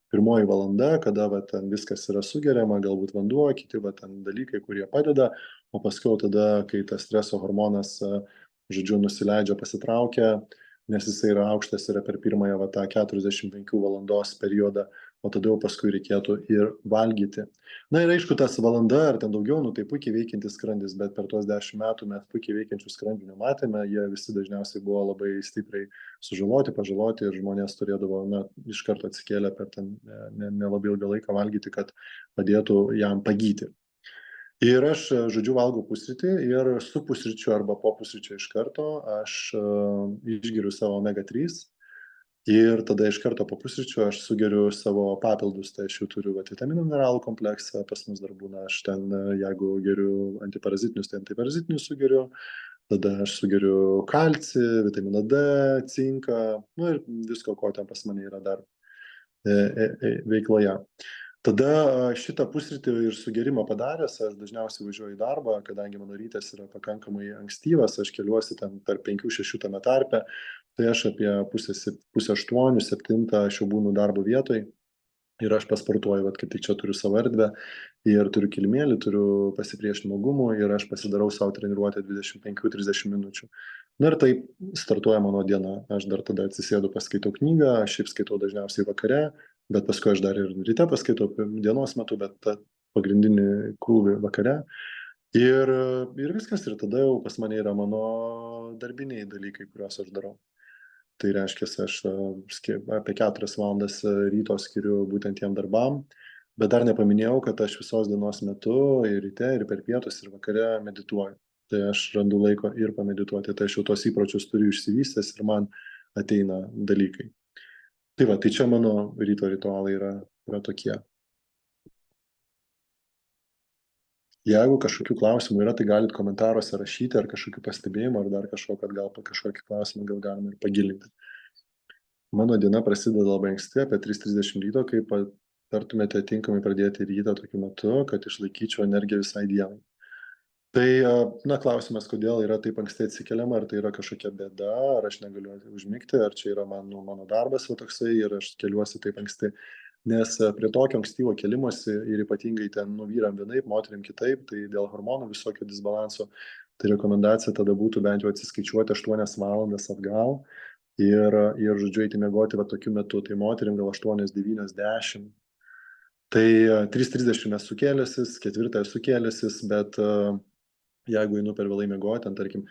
[SPEAKER 1] pirmoji valanda, kada ten viskas yra sugeriama, galbūt vanduo, kiti ten dalykai, kurie padeda, o paskui tada, kai tas streso hormonas, žodžiu, nusileidžia, pasitraukia, nes jisai yra aukštas, yra per pirmąją tą 45 valandos periodą, o tada jau paskui reikėtų ir valgyti. Na ir aišku, tas valanda ar ten daugiau, tai puikiai veikiantis skrandis, bet per tuos 10 metų mes puikiai veikiančių skrandžių nematėme, jie visi dažniausiai buvo labai stipriai sužaloti, pažaloti ir žmonės turėdavo iš karto atsikėlę per ten nelabai ilgą laiką valgyti, kad padėtų jam pagyti. Ir aš, žodžiu, valgau pusrytį ir su pusryčiu arba po pusryčio iš karto aš išgeriu savo omega-3 ir tada iš karto po pusryčio aš sugeriu savo papildus, tai aš jau turiu vitaminų mineralų kompleksą, pas mus dar būna, aš ten, jeigu geriu antiparazitinius, tai antiparazitinius sugeriu, tada aš sugeriu kalcį, vitaminą D, cinką, ir visko, ko ten pas mane yra dar veikloje. Tada šitą pusrytį ir sugerimą padaręs, aš dažniausiai važiuoju į darbą, kadangi mano rytas yra pakankamai ankstyvas, aš keliuosi ten per 5-6 tame tarpe, tai aš apie pusę 8-7 aš jau būnu darbo vietoj ir aš pasportuoju, kaip tik čia turiu savo erdvę ir turiu kilimėlį, turiu pasipriešinimo gumų ir aš pasidarau savo treniruotę 25-30 minučių. Na ir taip startuoja mano diena, aš dar tada atsisėdu, paskaitau knygą, aš šiaip skaitau dažniausiai vakare, bet paskui aš dar ir ryte paskaitau dienos metu, bet pagrindinį krūvį vakare. Ir viskas, ir tada jau pas mane yra mano darbiniai dalykai, kuriuos aš darau. Tai reiškia, aš apie 4 valandas ryto skiriu būtent tiem darbam, bet dar nepaminėjau, kad aš visos dienos metu ir ryte, ir per pietus, ir vakare medituoju. Tai aš randu laiko ir pamedituoti, tai aš jau tos įpročius turiu išsivystęs ir man ateina dalykai. Tai čia mano ryto ritualai yra tokie. Jeigu kažkokių klausimų yra, tai galit komentaruose rašyti ar kažkokių pastebėjimų, ar dar kažko, kad gal kažkokį klausimą gal galime ir pagilinti. Mano diena prasideda labai anksti, apie 3:30 ryto, kaip patartumėte tinkamai pradėti rytą tokiu metu, kad išlaikyčiau energiją visai dienai. Tai, klausimas, kodėl yra taip anksti atsikeliama, ar tai yra kažkokia bėda, ar aš negaliu užmigti, ar čia yra mano darbas toksai ir aš keliuosi taip anksti. Nes prie tokio ankstyvo kelimosi ir ypatingai ten vyram vienaip, moterim kitaip, tai dėl hormonų visokio disbalanso, tai rekomendacija tada būtų bent jau atsiskaičiuoti 8 valandas atgal ir žodžiu, eiti miegoti tokiu metu, tai moterim gal 8, 9, 10. Tai 3:30 esu kėlęsis, 4 esu kėlęsis, bet jeigu einu per vėlai miegoti, tarkim,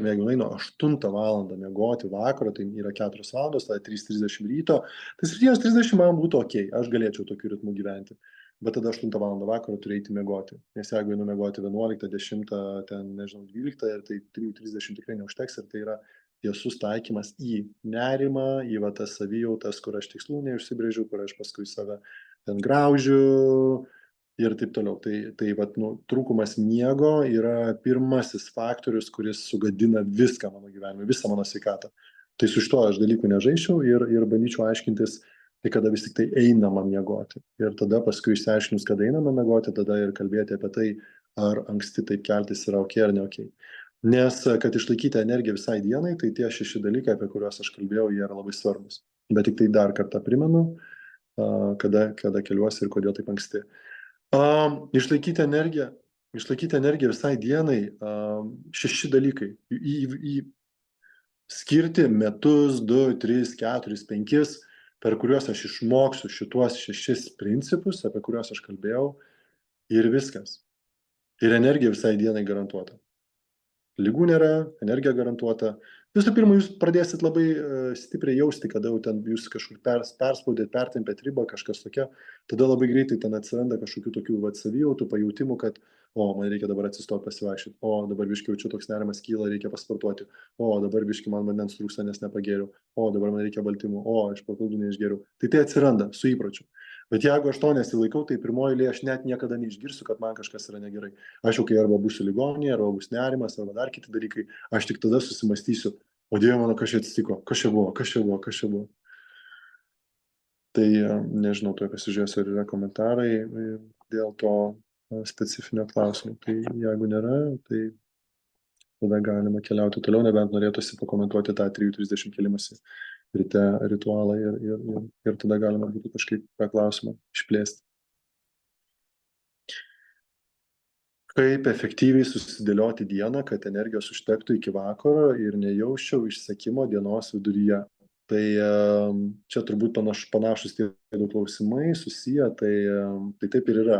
[SPEAKER 1] jeigu einu 8 valandą miegoti vakaro, tai yra 4 valandos, tai 3:30 ryto, tai 7:30 man būtų ok, aš galėčiau tokiu ritmu gyventi. bet tada 8 valandą vakaro turi eiti miegoti. Nes jeigu einu miegoti 11, 10, ten, nežinau, 12, ir tai 3:30 tikrai neužteks, ir tai yra tiesus taikymas į nerimą, į va tas savijautas, kur aš tikslų neužsibrėžiu, kur aš paskui save ten graužiu ir taip toliau. Tai vat, nu, trūkumas miego yra pirmasis faktorius, kuris sugadina viską mano gyvenime, visą mano sveikatą. Tai su šituo aš dalykų nežaisčiau ir bandyčiau aiškintis, tai kada vis tik tai einama miegoti. Ir tada paskui išsiaiškinus, kada einama miegoti, tada ir kalbėti apie tai, ar anksti taip keltis yra ok ar ne ok. Nes kad išlaikyti energiją visai dienai, tai tie 6 dalykai, apie kuriuos aš kalbėjau, jie yra labai svarbus. Bet tik tai dar kartą primenu, kada keliuosi ir kodėl taip anksti. Išlaikyti energiją visai dienai, 6 dalykai. Skirti metus, 2, 3, 4, 5, per kuriuos aš išmoksiu šituos 6 principus, apie kuriuos aš kalbėjau, ir viskas. Ir energija visai dienai garantuota. Ligų nėra, energija garantuota. Visų pirma, jūs pradėsit labai stipriai jausti, kada jau ten jūs kažkur perspaudėt, pertempėt ribą, kažkas tokia, tada labai greitai ten atsiranda kažkokių tokių savijautų, pajautimų, kad man reikia dabar atsistoti pasivaikščioti, dabar biški jaučiu toks nerimas kyla, reikia pasportuoti, dabar biški man vandens trūksta, nes nepagėriau, dabar man reikia baltymų, aš papildų neišgeriau. Tai atsiranda su įpročiu. Bet jeigu aš to nesilaikau, tai pirmoji eilėje aš net niekada neišgirsiu, kad man kažkas yra negerai. Aš jau kai arba būsiu ligoninėje, arba bus nerimas, arba dar kiti dalykai, aš tik tada susimastysiu, o Dieve mano, kas čia atsitiko, kas čia buvo. Tai nežinau, tuoj pasižiūrėsiu, ar yra komentarai dėl to specifinio klausimo. Tai jeigu nėra, tai tada galima keliauti toliau, nebent norėtųsi pakomentuoti tą 3:30 kelimąsi ryte ritualą ir tada galima būtų kažkaip tą klausimą išplėsti. Kaip efektyviai susidėlioti dieną, kad energijos užtektų iki vakaro ir nejausčiau išsekimo dienos viduryje. Tai čia turbūt panašus tie du klausimai susiję, tai taip ir yra.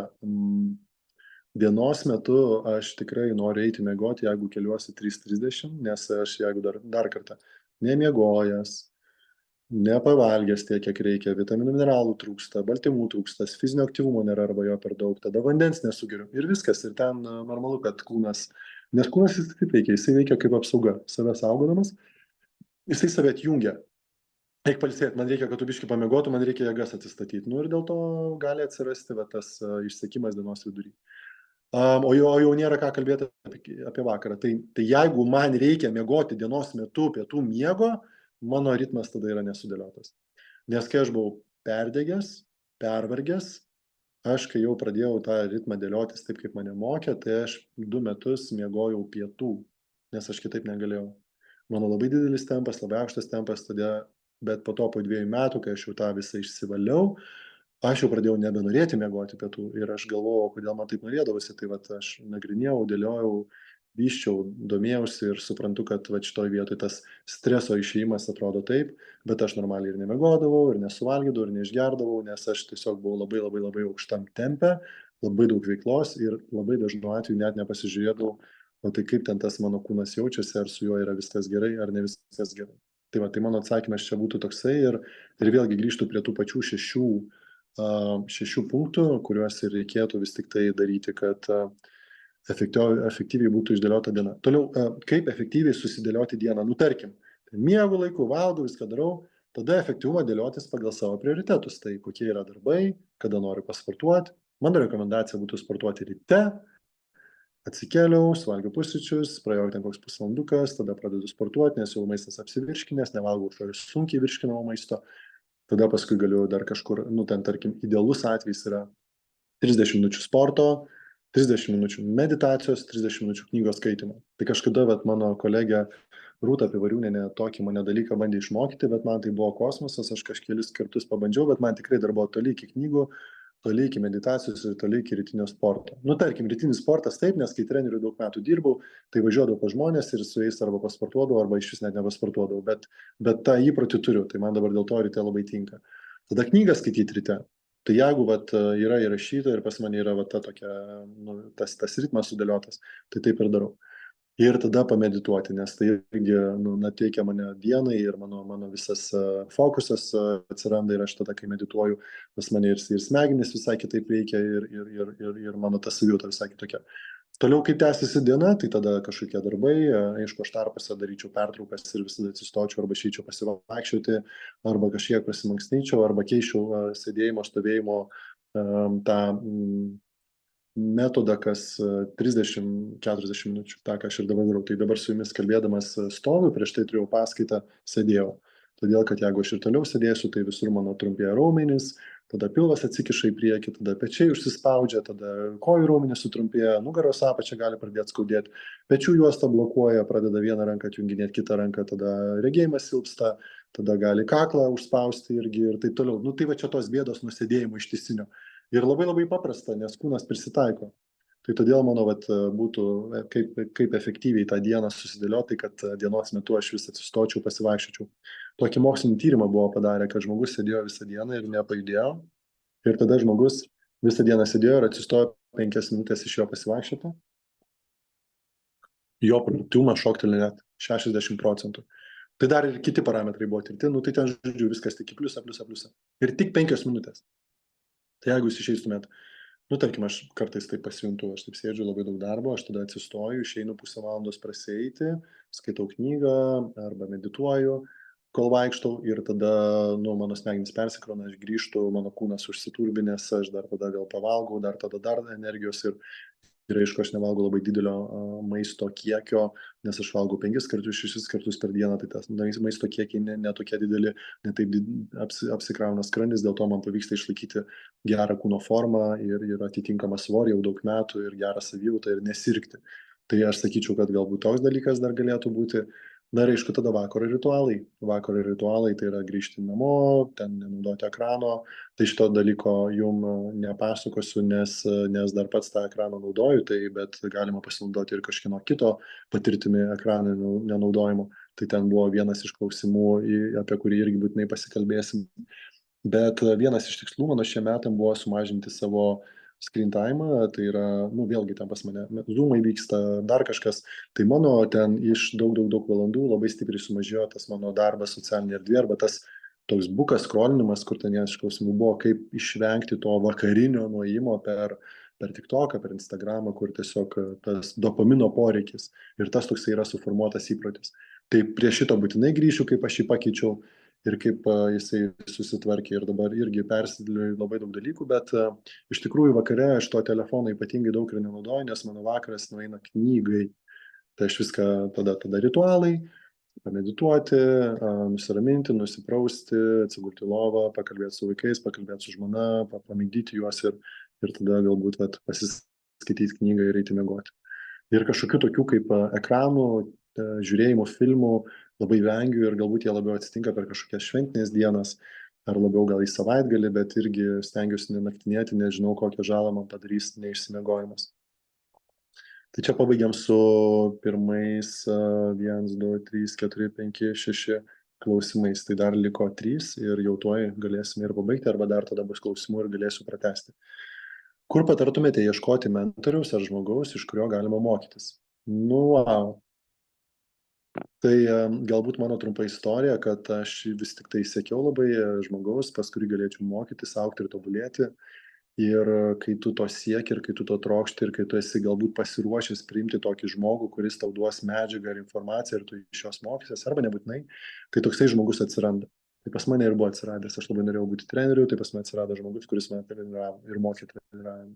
[SPEAKER 1] Dienos metu aš tikrai noriu eiti miegoti, jeigu keliuosi 3:30, nes aš jeigu dar kartą nemiegojęs, nepavalgęs tiek, kiek reikia, vitaminų mineralų trūksta, baltymų trūksta, fizinio aktyvumo nėra arba jo per daug, tada vandens nesugeriu ir viskas. Ir ten normalu, kad nes kūnas jis taip veikia, jisai veikia kaip apsauga, save saugodamas, jisai save atjungia. Eik pailsėti, man reikia, kad tu biškį pamiegotų, man reikia jėgas atsistatyti. Ir dėl to gali atsirasti tas išsekimas dienos vidury. O jau nėra ką kalbėti apie vakarą. Tai jeigu man reikia miegoti dienos metu pietų miego, mano ritmas tada yra nesudėliotas. Nes kai aš buvau perdegęs, pervargęs, aš kai jau pradėjau tą ritmą dėliotis taip, kaip mane mokė, tai aš 2 metus miegojau pietų, nes aš kitaip negalėjau. Mano labai didelis tempas, labai aukštas tempas, bet po 2 metų, kai aš jau tą visą išsivaliau, aš jau pradėjau nebenorėti miegoti pietų ir aš galvojau, kodėl man taip norėdavosi, tai aš nagrinėjau, dėliojau, vyščiau, domėjausi ir suprantu, kad šitoj vietoj tas streso išėjimas atrodo taip, bet aš normaliai ir nemiegodavau, ir nesuvalgydavau, ir neišgerdavau, nes aš tiesiog buvau labai labai labai aukštam tempe, labai daug veiklos ir labai dažnu atveju net nepasižiūrėdavau, o tai kaip ten tas mano kūnas jaučiasi, ar su juo yra viskas gerai, ar ne viskas gerai. Tai mano atsakymas čia būtų toksai ir vėlgi grįžtų prie tų pačių 6 punktų, kuriuos ir reikėtų vis tik tai daryti, kad efektyviai būtų išdėliota diena. Toliau, kaip efektyviai susidėlioti dieną? Tarkim, miegu laiku, valgau, viską darau, tada efektyvumą dėliotis pagal savo prioritetus. Tai kokie yra darbai, kada noriu pasportuoti. Mano rekomendacija būtų sportuoti ryte, atsikėliau, suvalgiau pusryčius, praėjau ten koks pusvalandukas, tada pradedu sportuoti, nes jau maistas apsivirškinęs, nevalgau sunkiai virškinamo maisto. Tada paskui galiu dar kažkur, ten tarkim, idealus atvejis yra 30 minučių sporto, 30 minučių meditacijos, 30 minučių knygos skaitimo. Tai kažkada mano kolegė Rūta Pivariūnienė tokį mane dalyką bandė išmokyti, bet man tai buvo kosmosas, aš kažkelis kartus pabandžiau, bet man tikrai dar buvo toli iki knygų, toli iki meditacijos ir toli iki rytinio sporto. Tarkim, rytinis sportas taip, nes kai treneriu daug metų dirbau, tai važiuodavau pas žmonės ir su jais arba pasportuodavau, arba iš vis net nepasportuodavau, bet tą įprotį turiu, tai man dabar dėl to ryte labai tinka. Tada knygą skaityti ryte. Tai jeigu yra įrašyta ir pas mane yra tas ritmas sudėliotas, tai taip ir darau. ir tada pamedituoti, nes tai irgi teikia mane dienai ir mano visas fokusas atsiranda ir aš tada, kai medituoju, pas mane ir smegenys visai kitaip veikia ir mano ta savijauta visai kitokia. Toliau, kai tęsiasi diena, tai tada kažkokie darbai, aišku, aš tarpuose daryčiau pertraukas ir visada atsistočiau arba išeičiau pasivaikščioti, arba kažkiek pasimankštyčiau, arba keičiau sėdėjimo, stovėjimo tą metodą, kas 30-40 minučių, tą, ką aš ir dabar darau. Tai dabar su jumis kalbėdamas stoviu, prieš tai turėjau paskaitą, sėdėjau. Todėl, kad jeigu aš ir toliau sėdėsiu, tai visur mano trumpėja raumenys, tada pilvas atsikiša į priekį, tada pečiai užsispaudžia, tada kojų raumenys sutrumpėja, nugaros apačia gali pradėti skaudėti, pečių juosta blokuoja, pradeda vieną ranką atjunginėti, kitą ranką, tada regėjimas silpsta, tada gali kaklą užspausti irgi ir taip toliau. Tai va čia tos bėdos nuo sėdėjimo ištisinio. Ir labai labai paprasta, nes kūnas prisitaiko. Tai todėl, manau, būtų kaip efektyviai tą dieną susidėlioti, kad dienos metu aš vis atsistočiau, pasivaikščiočiau. Tokį mokslinį tyrimą buvo padarę, kad žmogus sėdėjo visą dieną ir nepajudėjo. Ir tada žmogus visą dieną sėdėjo ir atsistojo 5 minutės iš jo pasivaikščioti. Jo produktyvumas šoktelė net 60%. Tai dar ir kiti parametrai buvo tirti, tai ten, žodžiu, viskas tik į pliusą. Ir tik 5 minutės. Tai jeigu jūs išeistumėt, tarkim, aš kartais taip pasijuntu, aš taip sėdžiu, labai daug darbo, aš tada atsistoju, išeinu pusę valandos prasieiti, skaitau knygą arba medituoju, kol vaikštau ir tada, mano smegenys persikrona, aš grįžtu, mano kūnas užsiturbinės, aš dar tada vėl pavalgau, dar energijos ir aišku, aš nevalgau labai didelio maisto kiekio, nes aš valgau 5 kartus, 6 kartus per dieną, tai tas maisto kiekiai netokie dideli, netaip apsikrauna skrandis, dėl to man pavyksta išlaikyti gerą kūno formą ir atitinkamą svorį jau daug metų ir gerą savijautą ir nesirgti. Tai aš sakyčiau, kad galbūt toks dalykas dar galėtų būti. Dar aišku, tada vakaro ritualai. Vakaro ritualai tai yra grįžti namo, ten nenaudoti ekrano. Tai šito dalyko jum nepasakosiu, nes dar pats tą ekraną naudoju, bet galima pasinaudoti ir kažkieno kito patirtimi ekrano nenaudojimo. Tai ten buvo vienas iš klausimų, apie kurį irgi būtinai pasikalbėsim. Bet vienas iš tikslų mano šiem metam buvo sumažinti savo screen time, tai yra, vėlgi ten pas mane zoomai vyksta, dar kažkas, tai mano ten iš daug valandų labai stipriai sumažėjo tas mano darbas socialinėje erdvėje, arba tas toks bukas skrolinimas, kur ten vienas iš klausimų buvo, kaip išvengti to vakarinio nuėjimo per TikToką, per Instagramą, kur tiesiog tas dopamino poreikis ir tas toksai yra suformuotas įprotis. Tai prie šito būtinai grįšiu, kaip aš jį pakeičiau ir kaip jisai susitvarkė ir dabar irgi persidėlioju labai daug dalykų, bet iš tikrųjų vakare aš to telefono ypatingai daug ir nenaudoju, nes mano vakaras nueina knygai. Tai aš viską tada ritualai, pamedituoti, nusiraminti, nusiprausti, atsigulti lovą, pakalbėti su vaikais, pakalbėti su žmona, pamigdyti juos ir tada galbūt pasiskaityti knygą ir eiti miegoti. Ir kažkokių tokių kaip ekranų, žiūrėjimo filmų labai vengiu ir galbūt jie labiau atsitinka per kažkokias šventinės dienas ar labiau gal į savaitgalį, bet irgi stengiuosi nenaktinėti, nežinau, kokią žalą man padarys neišsimiegojimas. Tai čia pabaigiam su pirmais 1, 2, 3, 4, 5, 6 klausimais. Tai dar liko 3 ir jau tuoj galėsime ir pabaigti, arba dar tada bus klausimų ir galėsiu pratęsti. Kur patartumėte ieškoti mentoriaus ar žmogaus, iš kurio galima mokytis? Wow. Tai galbūt mano trumpa istorija, kad aš vis tik tai sekiau labai žmogaus, pas kurį galėčiau mokytis, augti ir tobulėti. Ir kai tu to sieki, ir kai tu to trokšti, ir kai tu esi galbūt pasiruošęs priimti tokį žmogų, kuris tau duos medžiagą ir informaciją, ir tu iš jos mokysies, arba nebūtinai, tai toksai žmogus atsiranda. Tai pas mane ir buvo atsiradęs, aš labai norėjau būti treneriu, tai pas mane atsirado žmogus, kuris mane treniravo ir mokė treniravimą.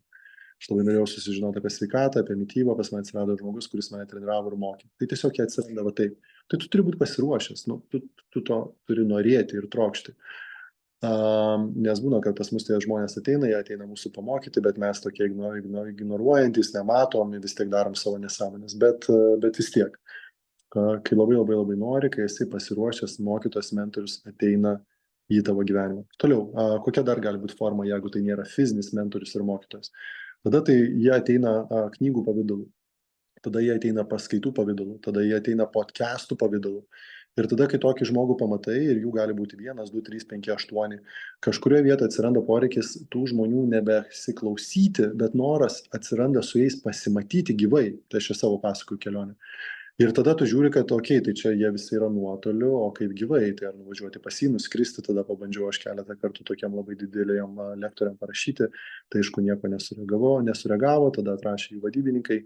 [SPEAKER 1] Aš labai norėjau susižinoti apie sveikatą, apie mitybą, pas mane atsirado žmogus, kuris mane treniravo ir mokė. Tai tiesiog jie atsiranda va taip. Tai tu turi būti pasiruošęs, tu to turi norėti ir trokšti. Nes būna, kad pas mus tie žmonės ateina, jie ateina mūsų pamokyti, bet mes tokie ignoruojantis, nematom, vis tiek darom savo nesąmonės, bet vis tiek. Kai labai nori, kai esi pasiruošęs, mokytojas, mentorius ateina į tavo gyvenimą. Toliau, kokia dar gali būti forma, jeigu tai nėra fizinis mentorius ir mokytojas? Tada tai jie ateina knygų pavidalu, tada jie ateina paskaitų pavidalu, tada jie ateina podcastų pavidalu. Ir tada, kai tokį žmogų pamatai, ir jų gali būti 1, 2, 3, 5, 8, kažkurioje vietoje atsiranda poreikis tų žmonių nebesiklausyti, bet noras atsiranda su jais pasimatyti gyvai. Tai aš čia savo pasakoju kelionę. Ir tada tu žiūri, kad okei, tai čia jie visi yra nuotoliu, o kaip gyvai, tai ar nuvažiuoti pas jį, nuskristi, tada pabandžiau aš keletą kartų tokiam labai didelėjam lektoriam parašyti, tai aišku nieko nesureagavo, tada atrašė jų vadybininkai,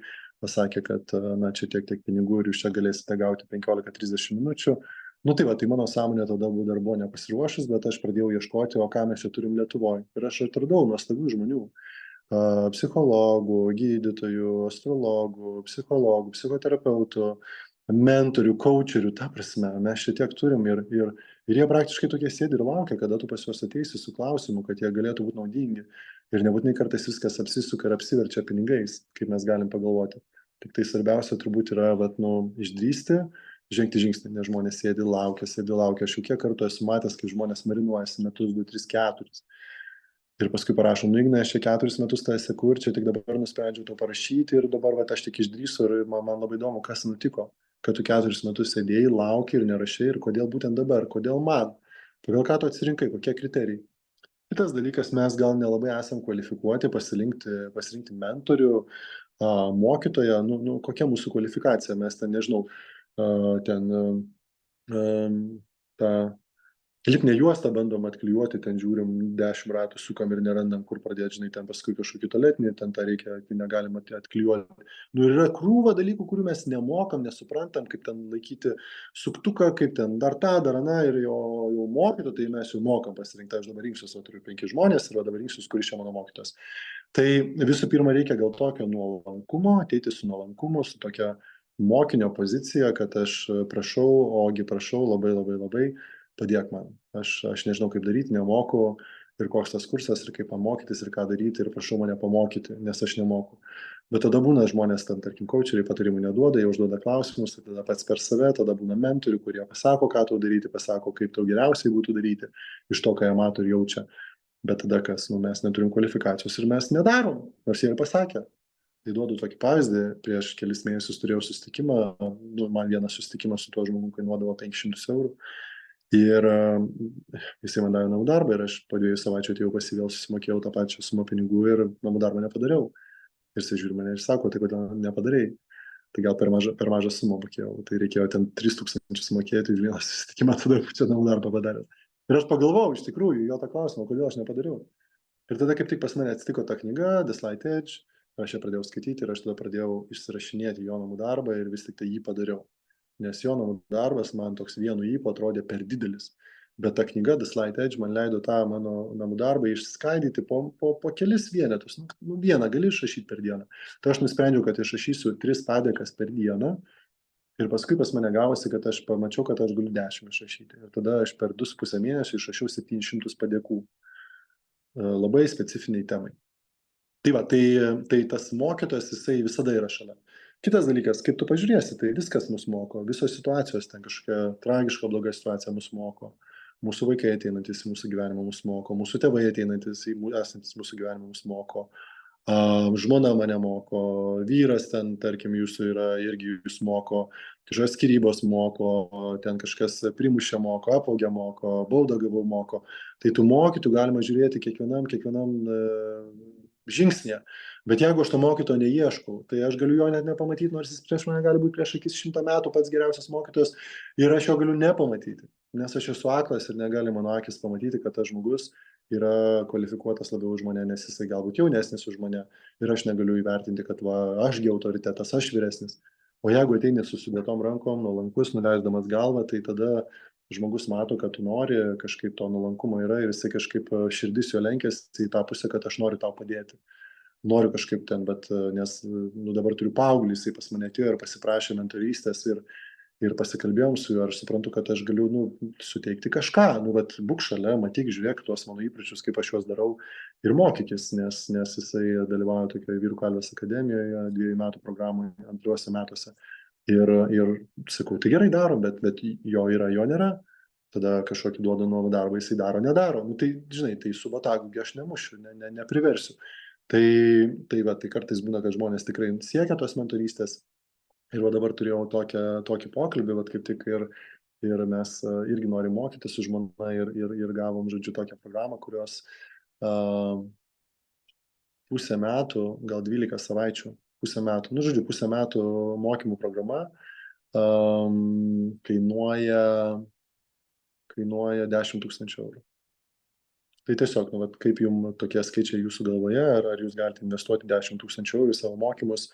[SPEAKER 1] pasakė, kad na čia tiek pinigų ir jūs čia galėsite gauti 15-30 minučių. Nu tai va, tai mano sąmonė tada dar buvo nepasiruošus, bet aš pradėjau ieškoti, o ką mes čia turim Lietuvoje. Ir aš atradau nuostabių žmonių. Psichologų, gydytojų, astrologų, psichologų, psichoterapeutų, mentorių, coacherių, ta prasme, mes šitiek turim ir jie praktiškai tokie sėdi ir laukia, kada tu pas juos ateisi su klausimu, kad jie galėtų būti naudingi. Ir nebūtinai kartais viskas apsisuka ir apsiverčia pinigais, kaip mes galim pagalvoti. Tik tai svarbiausia turbūt yra, išdrįsti, žengti žingsnį, nes žmonės sėdi, laukia. Aš jau kiek kartų esu matęs, kai žmonės marinuojasi metus, 2, 3, 4. Ir paskui parašom, nu Ignai, aš čia 4 metus tą seku ir čia tik dabar nusprendžiau to parašyti ir dabar aš tik išdrįsiu ir man labai įdomu, kas nutiko, kad tu 4 metus sėdėjai, lauki ir nerašai ir kodėl būtent dabar, kodėl man, pagal ką tu atsirinkai, kokie kriterijai. Kitas dalykas, mes gal nelabai esam kvalifikuoti pasirinkti mentorių, mokytoją, kokia mūsų kvalifikacija, mes ten, nežinau, tą lipnią juostą bandom atklijuoti, ten žiūrim 10 ratų, sukam ir nerandam, kur pradėti, žinai, ten paskui kažkokį tualetinį, ten tą reikia, tai negalima atklijuoti. Nu ir yra krūva dalykų, kurių mes nemokam, nesuprantam, kaip ten laikyti suktuką, kaip ten dar tą, dar aną, ir jau mokyto, tai mes jau mokam pasirinkti, aš dabar rinksiuos, turiu 5 žmonės ir dabar rinksiuos, kuris čia mano mokytas. Tai visų pirma reikia gal tokio nuolankumo, ateiti su nuolankumu, su tokia mokinio pozicija, kad aš prašau labai padėk man. Aš nežinau, kaip daryti, nemoku ir koks tas kursas ir kaip man mokytis ir ką daryti ir prašau mane pamokyti, nes aš nemoku. Bet tada būna žmonės, ten, tarkim, coacheriai patarimų neduoda, jie užduoda klausimus, tai tada pats per save, tada būna mentorių, kurie pasako, ką tau daryti, pasako, kaip tau geriausiai būtų daryti, iš to, ką jie mato ir jaučia. Bet tada kas, mes neturim kvalifikacijos ir mes nedarom, nors jie ir pasakė. Tai duodu tokį pavyzdį, prieš kelis mėnesius turėjau susitikimą, man vienas susitikimas su tuo žmogum kainuodavo 500 eurų. Ir jisai man davė namų darbą ir aš po 2 savaičių atėjau pas jį, vėl susimokėjau tą pačią sumą pinigų ir namų darbą nepadariau. Ir jisai žiūri mane ir sako, tai kodėl nepadarei? Tai gal per mažą sumą mokėjau, tai reikėjo ten 3000 sumokėti už vieną susitikimą, tada čia namų darbą padarė. Ir aš pagalvojau, iš tikrųjų, jo tą klausimą, kodėl aš nepadariau. Ir tada kaip tik pas mane atsitiko ta knyga, The Slight Edge, aš ją pradėjau skaityti ir aš tada pradėjau išsirašinėti jo namų darbą ir vis tik tai jį padariau. Nes jo namų darbas man toks vienu ypu atrodė per didelis. Bet ta knyga The Slight Edge man leido tą mano namų darbą išskaidyti po kelis vienetus. Vieną gali išrašyti per dieną. Tai aš nusprendžiau, kad išrašysiu 3 padėkas per dieną. Ir paskui pas mane gavosi, kad aš pamačiau, kad aš galiu 10 išrašyti. Ir tada aš per 2,5 mėnesio išrašiau 700 padėkų. Labai specifiniai temai. Tai va, tai tas mokytojas, jisai visada yra šalia. Kitas dalykas, kaip tu pažiūrėsi, tai viskas mus moko, visos situacijos, ten kažkokia tragiška, bloga situacija mus moko, mūsų vaikai ateinantis į mūsų gyvenimą mus moko, mūsų tėvai ateinantis į mūsų gyvenimą mus moko, žmona mane moko, vyras ten, tarkim, jūsų yra, irgi jūs moko, kažkas skyrybos moko, ten kažkas primušė moko, apvogė moko, baudą gavau moko. Tai tų mokytų galima žiūrėti kiekvienam žingsnėje. Bet jeigu aš to mokytojo neieškau, tai aš galiu jo net nepamatyti, nors jis prieš mane gali būti prieš akis 100 metų pats geriausias mokytojas ir aš jo galiu nepamatyti, nes aš esu aklas ir negali mano akis pamatyti, kad tas žmogus yra kvalifikuotas labiau už mane, nes jisai galbūt jaunesnis už mane ir aš negaliu įvertinti, kad ašgi autoritetas, aš vyresnis. O jeigu ateini su sudėtom rankom, nuolankus, nuleisdamas galvą, tai tada žmogus mato, kad tu nori, kažkaip to nuolankumo yra ir jisai kažkaip širdis jo lenkėsi į tą pusę, kad aš noriu tau padėti. Noriu kažkaip ten, bet nes dabar turiu paauglį, jisai pas mane atėjo ir pasiprašė mentorystės ir pasikalbėjom su juo, aš suprantu, kad aš galiu suteikti kažką, būk šalia, matyk, žiūrėk tuos mano įpročius, kaip aš juos darau ir mokykis, nes jisai dalyvauja tokioje Vyrų kalvės akademijoje 2 metų programoje, 2 metuose. Ir sakau, tai gerai daro, bet jo yra, jo nėra, tada kažkokį duoda nuo darbą, jisai daro, nedaro. Tai, žinai, tai su botagu aš nemušiu, nepriversiu. Tai kartais būna, kad žmonės tikrai siekia tos mentorystės. Ir dabar turėjau tokį pokalbį, kaip tik ir ir mes irgi norim mokytis su žmona ir gavom, žodžiu, tokią programą, kurios pusę metų, gal 12 savaičių, pusę metų, nu, žodžiu, pusę metų mokymų programa kainuoja 10 000 eurų. Tai tiesiog, nu, vat, kaip jums tokie skaičiai jūsų galvoje, ar jūs galite investuoti 10 000 eurų į savo mokymus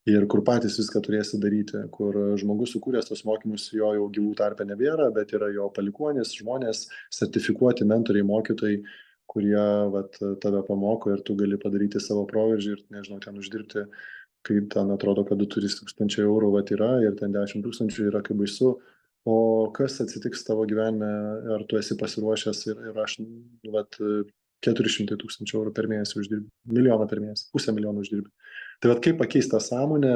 [SPEAKER 1] ir kur patys viską turėsi daryti, kur žmogus sukūręs tos mokymus, jo jau gyvų tarpe nebėra, bet yra jo palikuonis, žmonės, sertifikuoti mentoriai, mokytojai, kurie vat, tave pamoko ir tu gali padaryti savo proveržį ir, nežinau, ten uždirbti, kai ten atrodo, kad 2000 eurų vat, yra ir ten 10 000 yra kaip baisu. O kas atsitiks tavo gyvenime, ar tu esi pasiruošęs ir aš, vat, 400 000 eurų per mėnesį uždirbi, milijoną per mėnesį, 500 000 uždirbi. Tai vat kaip pakeisti tą sąmonę,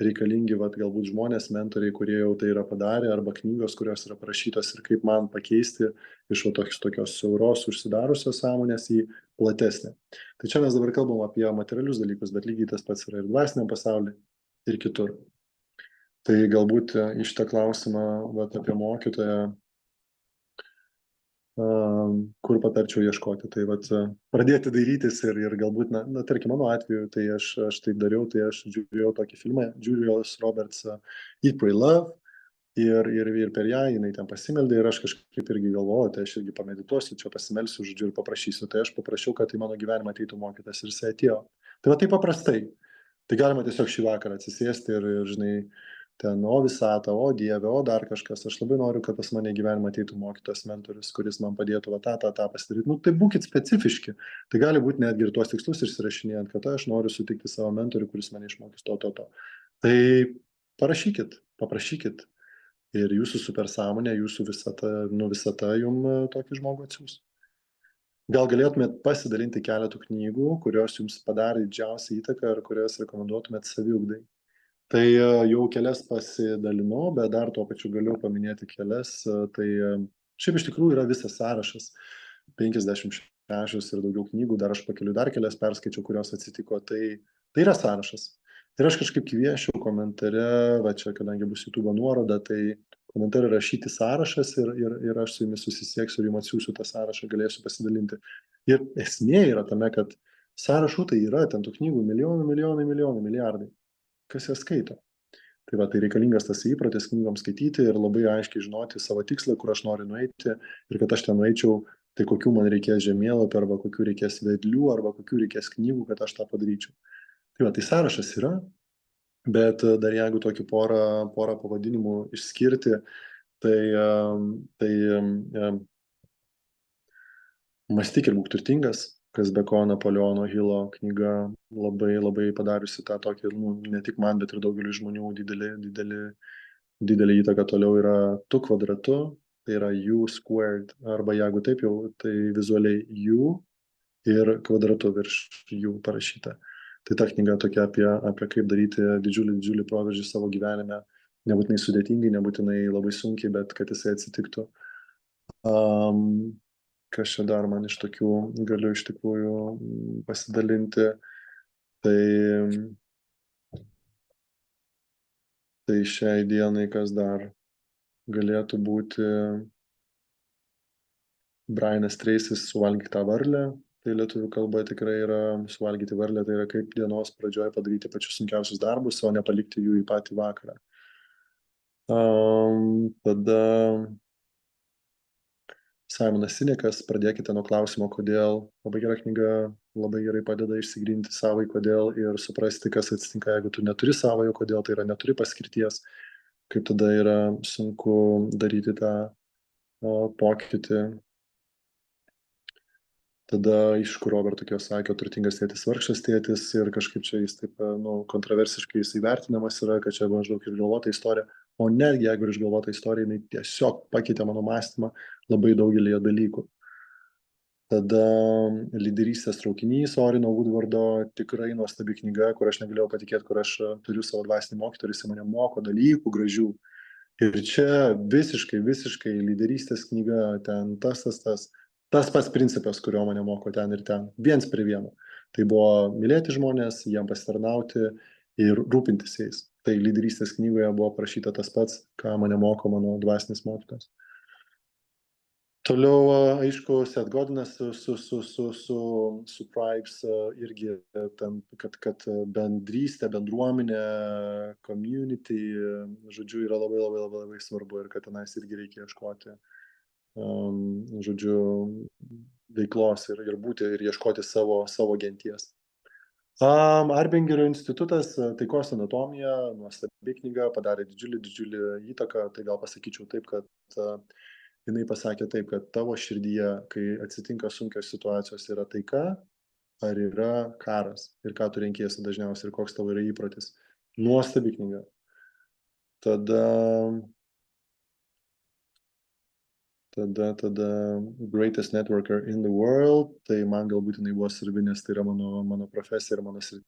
[SPEAKER 1] reikalingi vat, galbūt žmonės, mentoriai, kurie jau tai yra padarę, arba knygos, kurios yra parašytos ir kaip man pakeisti iš tokios siauros užsidarusios sąmonės į platesnę. Tai čia mes dabar kalbam apie materialius dalykus, bet lygiai tas pats yra ir dvasiniam pasaulyje, ir kitur. Tai galbūt į šitą klausimą vat, apie mokytoją, kur patarčiau ieškoti. Tai vat, pradėti dairytis ir galbūt, na, tarkim, mano atveju, tai aš taip dariau, tai aš žiūrėjau tokį filmą, Julius Roberts Eat, Pray, Love, ir per ją jinai ten pasimeldė ir aš kažkaip irgi galvoju, tai aš irgi pamedituosiu, čia pasimelsiu, žodžiu, ir paprašysiu. Tai aš paprašiau, kad į mano gyvenimą ateitų mokytas ir jis atėjo. Tai va taip paprastai. Tai galima tiesiog šį vakarą atsisėsti ir žinai, ten, o visata, o Dieve, o dar kažkas. Aš labai noriu, kad pas mane gyvenimą ateitų mokytojas, mentorius, kuris man padėtų va, tą pasidaryti. Nu, tai būkit specifiški. Tai gali būti netgi ir tuos tikslus išsirašinėjant, kad aš noriu sutikti savo mentorių, kuris mane išmokys to. Tai parašykit, paprašykit. Ir jūsų supersąmonė, jūsų visata jums tokį žmogų atsiųs. Gal galėtumėt pasidalinti keletų knygų, kurios jums padarė didžiausią įtaką ir kurias rekomenduotumėt saviugdai. Tai jau kelias pasidalinau, bet dar tuo pačiu galiu paminėti kelias. Tai šiaip iš tikrųjų yra visas sąrašas, 56 ir daugiau knygų, dar aš pakeliu dar kelias perskaičiau, kurios atsitiko. Tai yra sąrašas. Ir aš kažkaip kviečiu komentare, va čia, kadangi bus YouTube nuoroda, tai komentare rašyti sąrašas ir aš su jumis susisieksiu ir jums atsiųsiu tą sąrašą, galėsiu pasidalinti. Ir esmė yra tame, kad sąrašų tai yra, ten tų knygų milijonai, milijardai. Kas jas skaito. Tai va, tai reikalingas tas įprotis knygoms skaityti ir labai aiškiai žinoti savo tikslą, kur aš noriu nueiti ir kad aš ten nueičiau, tai kokių man reikės žemėlapį, arba kokių reikės vedlių, arba kokių reikės knygų, kad aš tą padaryčiau. Tai va, tai sąrašas yra, bet dar jeigu tokį porą pavadinimų išskirti, tai mąstyk ir būk turtingas, kas be ko Napoleono Hilo knyga labai padariusi tą tokį, ne tik man, bet ir daugeliu žmonių didelį įtaką toliau yra tu kvadratu, tai yra u squared, arba jeigu taip jau, tai vizualiai u ir kvadratu virš u parašyta. Tai ta knyga tokia apie kaip daryti didžiulį proveržį savo gyvenime, nebūtinai sudėtingai, nebūtinai labai sunkiai, bet kad jisai atsitiktų. Kas čia dar man iš tokių galiu iš tikrųjų pasidalinti, tai šiai dienai kas dar galėtų būti Brianas Tracy's Suvalgyk tą varlę, tai lietuvių kalba tikrai yra suvalgyti varlę, tai yra kaip dienos pradžioje padaryti pačius sunkiausius darbus, o nepalikti jų į patį vakarą. Tada Simonas Sinekas, pradėkite nuo klausimo, kodėl. Labai gera knyga, labai gerai padeda išsigryninti savai kodėl ir suprasti, kas atsitinka, jeigu tu neturi savojo kodėl, tai yra neturi paskirties, kaip tada yra sunku daryti tą pokytį. Tada iš kur Roberto Kiyosakio turtingas tėtis, vargšas tėtis ir kažkaip čia jis taip kontroversiškai jis įvertinamas yra, kad čia maždaug išgalvota istorija. O netgi jeigu ir išgalvota istorija, jinai tiesiog pakeitė mano mąstymą labai daugelį dalykų. Tada Lyderystės traukinys Orino Woodwardo, tikrai nuostabi knyga, kur aš negalėjau patikėti, kur aš turiu savo dvasinį mokytoją, jis mane moko dalykų gražių. Ir čia visiškai lyderystės knyga, ten tas pats principas, kurio mane moko ten ir ten, viens prie vieno. Tai buvo mylėti žmonės, jiem pasitarnauti ir rūpintis jais. Tai lyderystės knygoje buvo parašyta tas pats, ką mane moko mano dvasinis mokytojas. Toliau, aišku, Seth Godinas su Tribes irgi ten, kad bendrystė, bendruomenė, community, žodžiu, yra labai svarbu ir kad tenais irgi reikia ieškoti, žodžiu, veiklos ir būti ir ieškoti savo genties. Arbingerio institutas, taikos anatomija, nuostabi knyga, padarė didžiulį įtaką, tai gal pasakyčiau taip, kad jinai pasakė taip, kad tavo širdyje, kai atsitinka sunkios situacijos, yra taika ar yra karas ir ką tu renkiesi dažniausiai ir koks tavo yra įprotis. Nuostabi knyga. Tada Greatest Networker in the World, tai man galbūt jinai buvo svarbi, nes tai yra mano profesija ir mano sritis.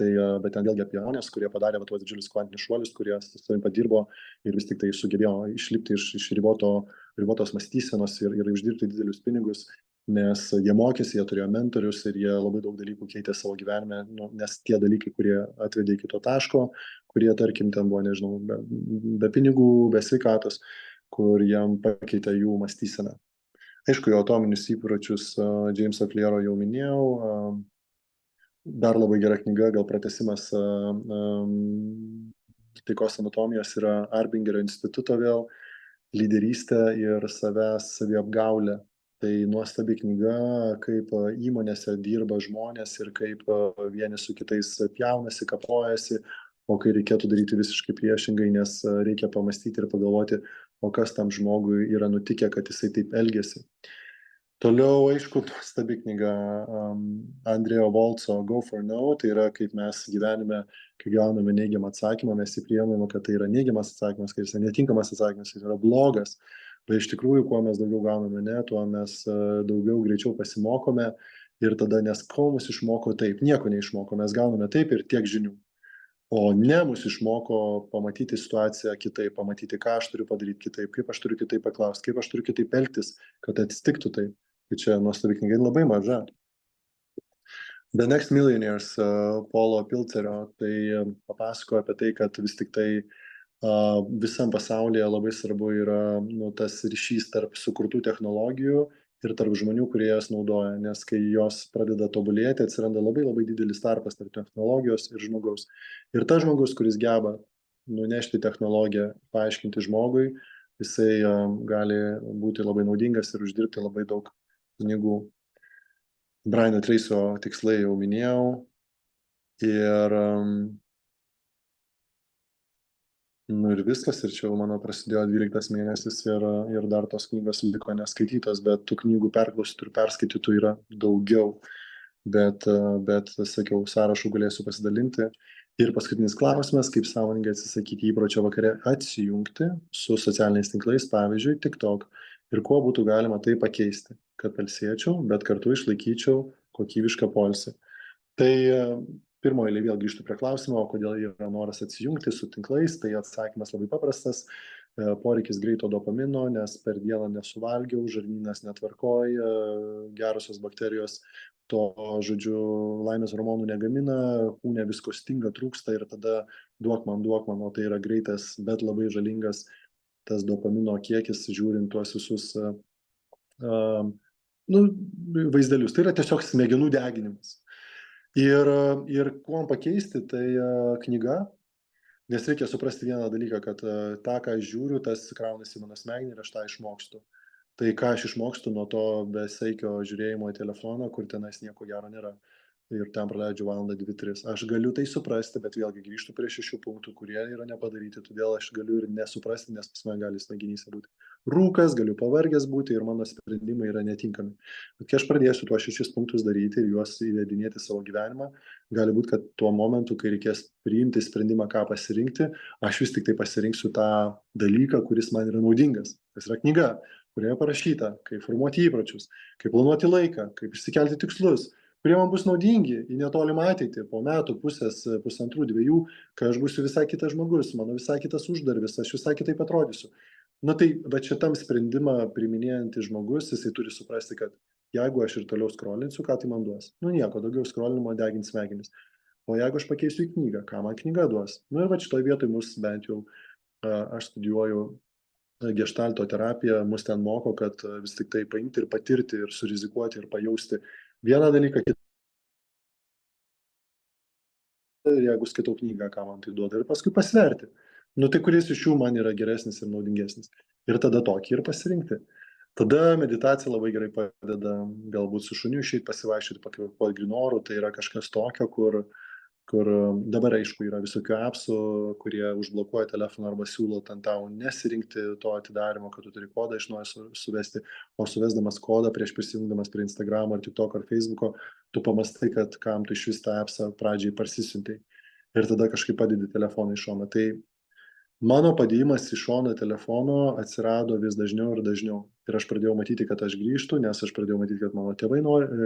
[SPEAKER 1] Tai, bet ten vėlgi apie žmonės, kurie padarė tuos didžiulius kvantinius šuolius, kurie su savim padirbo ir vis tik tai sugebėjo išlipti iš ribotos mąstysenos ir uždirbti didelius pinigus, nes jie mokėsi, jie turėjo mentorius ir jie labai daug dalykų keitė savo gyvenime, nes tie dalykai, kurie atvedė iki to taško, kurie, tarkim, ten buvo, nežinau, be pinigų, be sveikatos, kur jam pakeitė jų mąstyseną. Aišku, jo atominius įpročius Jameso Clearo jau minėjau. Dar labai gera knyga, gal pratęsimas taikos anatomijos yra Arbingerio instituto vėl, lyderystė ir saviapgaulė. Tai nuostabi knyga, kaip įmonėse dirba žmonės ir kaip vieni su kitais pjaunasi, kapojasi, o kai reikėtų daryti visiškai priešingai, nes reikia pamastyti ir pagalvoti, o kas tam žmogui yra nutikę, kad jisai taip elgiasi. Toliau, aišku, nuostabi knyga Andrejo Volco Go for No, tai yra kaip mes gyvenime, kai gauname neigiamą atsakymą, mes įpriemame, kad tai yra neigiamas atsakymas, kad jis yra netinkamas atsakymas, jis yra blogas. Bet iš tikrųjų, kuo mes daugiau gauname ne, tuo mes daugiau greičiau pasimokome ir tada, nes ko mus išmoko taip, nieko neišmoko, mes gauname taip ir tiek žinių. O ne mus išmoko pamatyti situaciją kitaip, pamatyti, ką aš turiu padaryti kitaip, kaip aš turiu kitaip paklausti, kaip aš turiu kitaip elgtis, kad atsitiktų taip. Tai čia nuostabi knyga, labai maža. The Next Millionaires Paulo Pilcerio, tai papasakoja apie tai, kad vis tik tai visam pasaulyje labai svarbu yra tas ryšys tarp sukurtų technologijų ir tarp žmonių, kurie jas naudoja, nes kai jos pradeda tobulėti, atsiranda labai didelis tarpas tarp technologijos ir žmogaus. Ir tas žmogus, kuris geba nunešti technologiją, paaiškinti žmogui, jisai gali būti labai naudingas ir uždirbti labai daug pinigų. Briano Tracy'o tikslai jau minėjau. Ir viskas, ir čia jau mano prasidėjo 12 mėnesis ir dar tos knygos liko neskaitytos, bet tų knygų perklausytų ir perskaitytų yra daugiau. Bet sakiau, sąrašų galėsiu pasidalinti. Ir paskutinis klausimas, kaip sąmoningai atsisakyti įpročio vakare atsijungti su socialiniais tinklais, pavyzdžiui, TikTok. Ir kuo būtų galima tai pakeisti, kad pailsėčiau, bet kartu išlaikyčiau kokybišką poilsį. Tai pirmoji eilė vėl grįžtų prie klausimo, kodėl yra noras atsijungti su tinklais, tai atsakymas labai paprastas. Poreikis greito dopamino, nes per dieną nesuvalgiau, žarnynas netvarkoj, gerosios bakterijos to, žodžiu, laimės hormonų negamina, kūne visko stinga, trūksta ir tada duok man, o tai yra greitas, bet labai žalingas tas dopamino kiekis, žiūrint tuos visus vaizdelius. Tai yra tiesiog smegenų deginimas. Ir kuom pakeisti, tai knyga, nes reikia suprasti vieną dalyką, kad tą, ką aš žiūriu, tas kraunasi mano smegenį ir aš tą išmokstu. Tai ką aš išmokstu nuo to besaikio žiūrėjimo į telefoną, kur tenais nieko gero nėra. Ir ten praleidžiu valandą, 2-3. Aš galiu tai suprasti, bet vėlgi grįžtu prie 6 punktų, kurie yra nepadaryti, todėl aš galiu ir nesuprasti, nes pas mane gali smegenyse būti rūkas, galiu pavargęs būti ir mano sprendimai yra netinkami. Bet kai aš pradėsiu tuos 6 punktus daryti ir juos įvedinėti savo gyvenimą, gali būti, kad tuo momentu, kai reikės priimti sprendimą, ką pasirinkti, aš vis tik tai pasirinksiu tą dalyką, kuris man yra naudingas. Tas yra knyga, kurioje parašyta, kaip formuoti įpročius, kaip planuoti laiką, kaip išsikelti tikslus, kurie man bus naudingi į netolimą ateitį, po metų, pusės, pusantrų, 2, kai aš būsiu visai kitas žmogus, mano visai kitas uždarbis, aš visai kitaip atrodysiu. Na tai, bet šitam sprendimą priiminėjantis žmogus, jisai turi suprasti, kad jeigu aš ir toliau skrolinsiu, ką tai man duos? Nu nieko, daugiau skrolinimo degins smegenis. O jeigu aš pakeisiu į knygą, ką man knyga duos? Nu ir va šitoj vietoj mus bent jau, aš studijuoju geštalto terapiją, mus ten moko, kad vis tik tai paimti ir patirti ir surizikuoti ir pajausti vieną dalyką, kitą. Ir jeigu skaitau knygą, ką man tai duoda, ir paskui pasverti. Nu tai kuris iš jų man yra geresnis ir naudingesnis. Ir tada tokį ir pasirinkti. Tada meditacija labai gerai padeda, galbūt su šuniu išeiti pasivaikščioti, pakvėpuoti grynu oru, tai yra kažkas tokio, kur dabar aišku yra visokių appsų, kurie užblokuoja telefoną arba siūlo ten tau nesirinkti to atidarimo, kad tu turi kodą iš naujo suvesti, o suvesdamas kodą prieš prisijungdamas prie Instagramo ar TikTok ar Facebooko, tu pamastai, kad kam tu iš vis tą appsą pradžiai parsisiuntei. Ir tada kažkaip padedi telefoną į šoną. Tai mano padėjimas į šoną telefono atsirado vis dažniau ir dažniau. Ir aš pradėjau matyti, kad aš grįžtu, nes aš pradėjau matyti, kad mano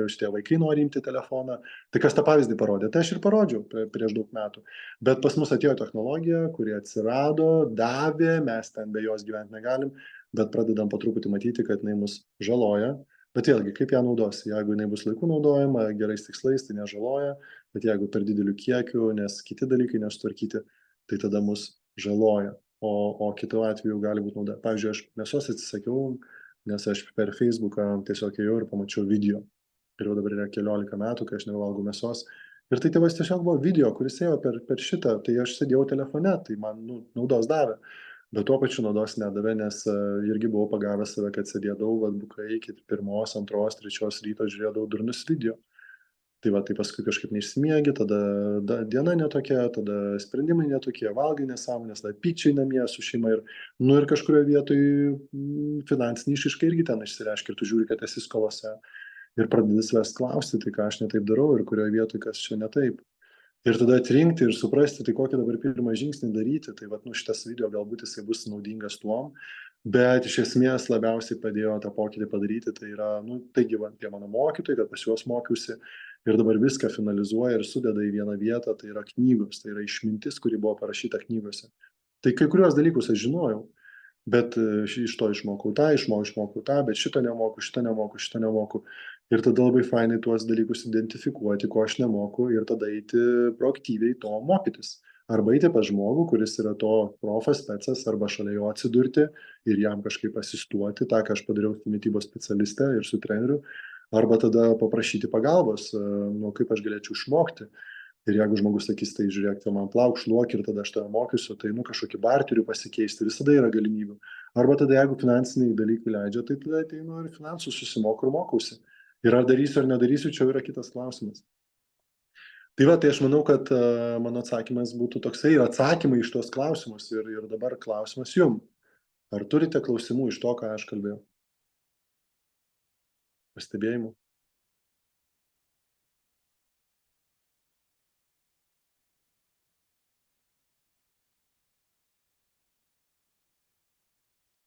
[SPEAKER 1] šitie vaikai nori imti telefoną. Tai kas tą pavyzdį parodė? Tai aš ir parodžiau prieš daug metų. Bet pas mus atėjo technologija, kuri atsirado, davė, mes ten be jos gyventi negalim, bet pradedam po truputį matyti, kad jinai mus žaloja. Bet vėlgi, kaip ją naudosi? Jeigu jinai bus laiku naudojama, gerais tikslais, tai nežaloja, bet jeigu per dideliu kiekiu, nes kiti dalykai nesutvarkyti, tai tada mus žaloja, o kitu atveju gali būti nauda. Pavyzdžiui, aš mėsos atsisakiau, nes aš per Facebooką tiesiog ėjau ir pamačiau video. Ir jau dabar yra 14 metų, kai aš nevalgau mėsos. Ir tai tėvas tiesiog buvo video, kuris ėjo per šitą, tai aš sėdėjau telefone, tai man naudos davė. Bet tuo pačiu naudos nedavė, nes irgi buvau pagavęs save, kad sėdėdavau, vat bukai iki 1, 2, 3 ryto žiūrėdavau durnus video. Tai va, tai paskui kažkaip neišsimiegi, tada diena netokia, tada sprendimai netokie, valgai nesąmonės, tada pykčiai namie su šeima ir kažkurioje vietoje finansinį išaiškai irgi ten išsireiškia ir tu žiūri, kad esi skolose ir pradedi savęs klausti, tai ką aš netaip darau ir kurioje vietoje kas čia netaip. Ir tada atrinkti ir suprasti, tai kokį dabar pirmą žingsnį daryti, tai va, šitas video galbūt jisai bus naudingas tuom, bet iš esmės labiausiai padėjo tą pokytį padaryti, tai yra, taigi, va, tie mano mokytojai, kad pas juos mokiausi ir dabar viską finalizuoja ir sudeda į vieną vietą, tai yra knygos, tai yra išmintis, kuri buvo parašyta knygose. Tai kai kuriuos dalykus aš žinojau, bet iš to išmokau tą, bet šito nemoku. Ir tada labai fainai tuos dalykus identifikuoti, ko aš nemoku ir tada eiti proaktyviai to mokytis. Arba eiti pas žmogų, kuris yra to profas, specas, arba šalia jo atsidurti ir jam kažkaip asistuoti, tą, ką aš padariau su mitybos specialiste ir su treneriu, arba tada paprašyti pagalbos, kaip aš galėčiau išmokti. Ir jeigu žmogus sakys, tai žiūrėk, tai man plauk, šluok ir tada aš tave mokysiu, tai kažkokį barterių pasikeisti, visada yra galimybių. Arba tada, jeigu finansiniai dalykai leidžia, tai tada ateinu ir finansus susimoku ir mokausi. Ir ar darysiu ar nedarysiu, čia yra kitas klausimas. Tai va, tai aš manau, kad mano atsakymas būtų toksai ir atsakymai iš tos klausimus. Ir dabar klausimas jum. Ar turite klausimų iš to, ką aš kalbėjau? Pastebėjimų?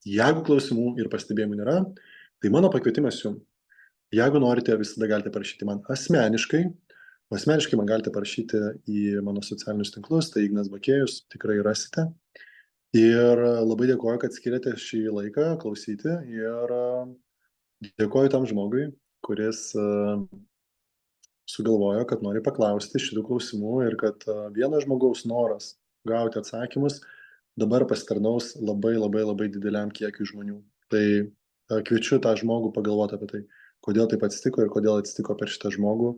[SPEAKER 1] Jeigu klausimų ir pastebėjimų nėra, tai mano pakvietimas jums. Jeigu norite, visada galite parašyti man asmeniškai. Asmeniškai man galite parašyti į mano socialinius tinklus, tai Ignas Bakėjus, tikrai rasite. Ir labai dėkoju, kad skiriate šį laiką klausyti ir dėkoju tam žmogui, kuris sugalvojo, kad nori paklausti šitų klausimų ir kad vieno žmogaus noras gauti atsakymus dabar pasitarnaus labai dideliam kiekiui žmonių. Tai kviečiu tą žmogų pagalvoti apie tai, kodėl taip atsitiko ir kodėl atsitiko per šitą žmogų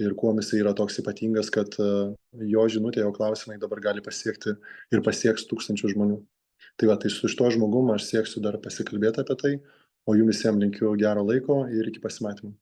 [SPEAKER 1] ir kuo jisai yra toks ypatingas, kad jo žinutė, jo klausimai dabar gali pasiekti ir pasieks tūkstančių žmonių. Tai va, tai su šito žmogum aš sieksiu dar pasikalbėti apie tai, o jums visiems linkiu gero laiko ir iki pasimatymų.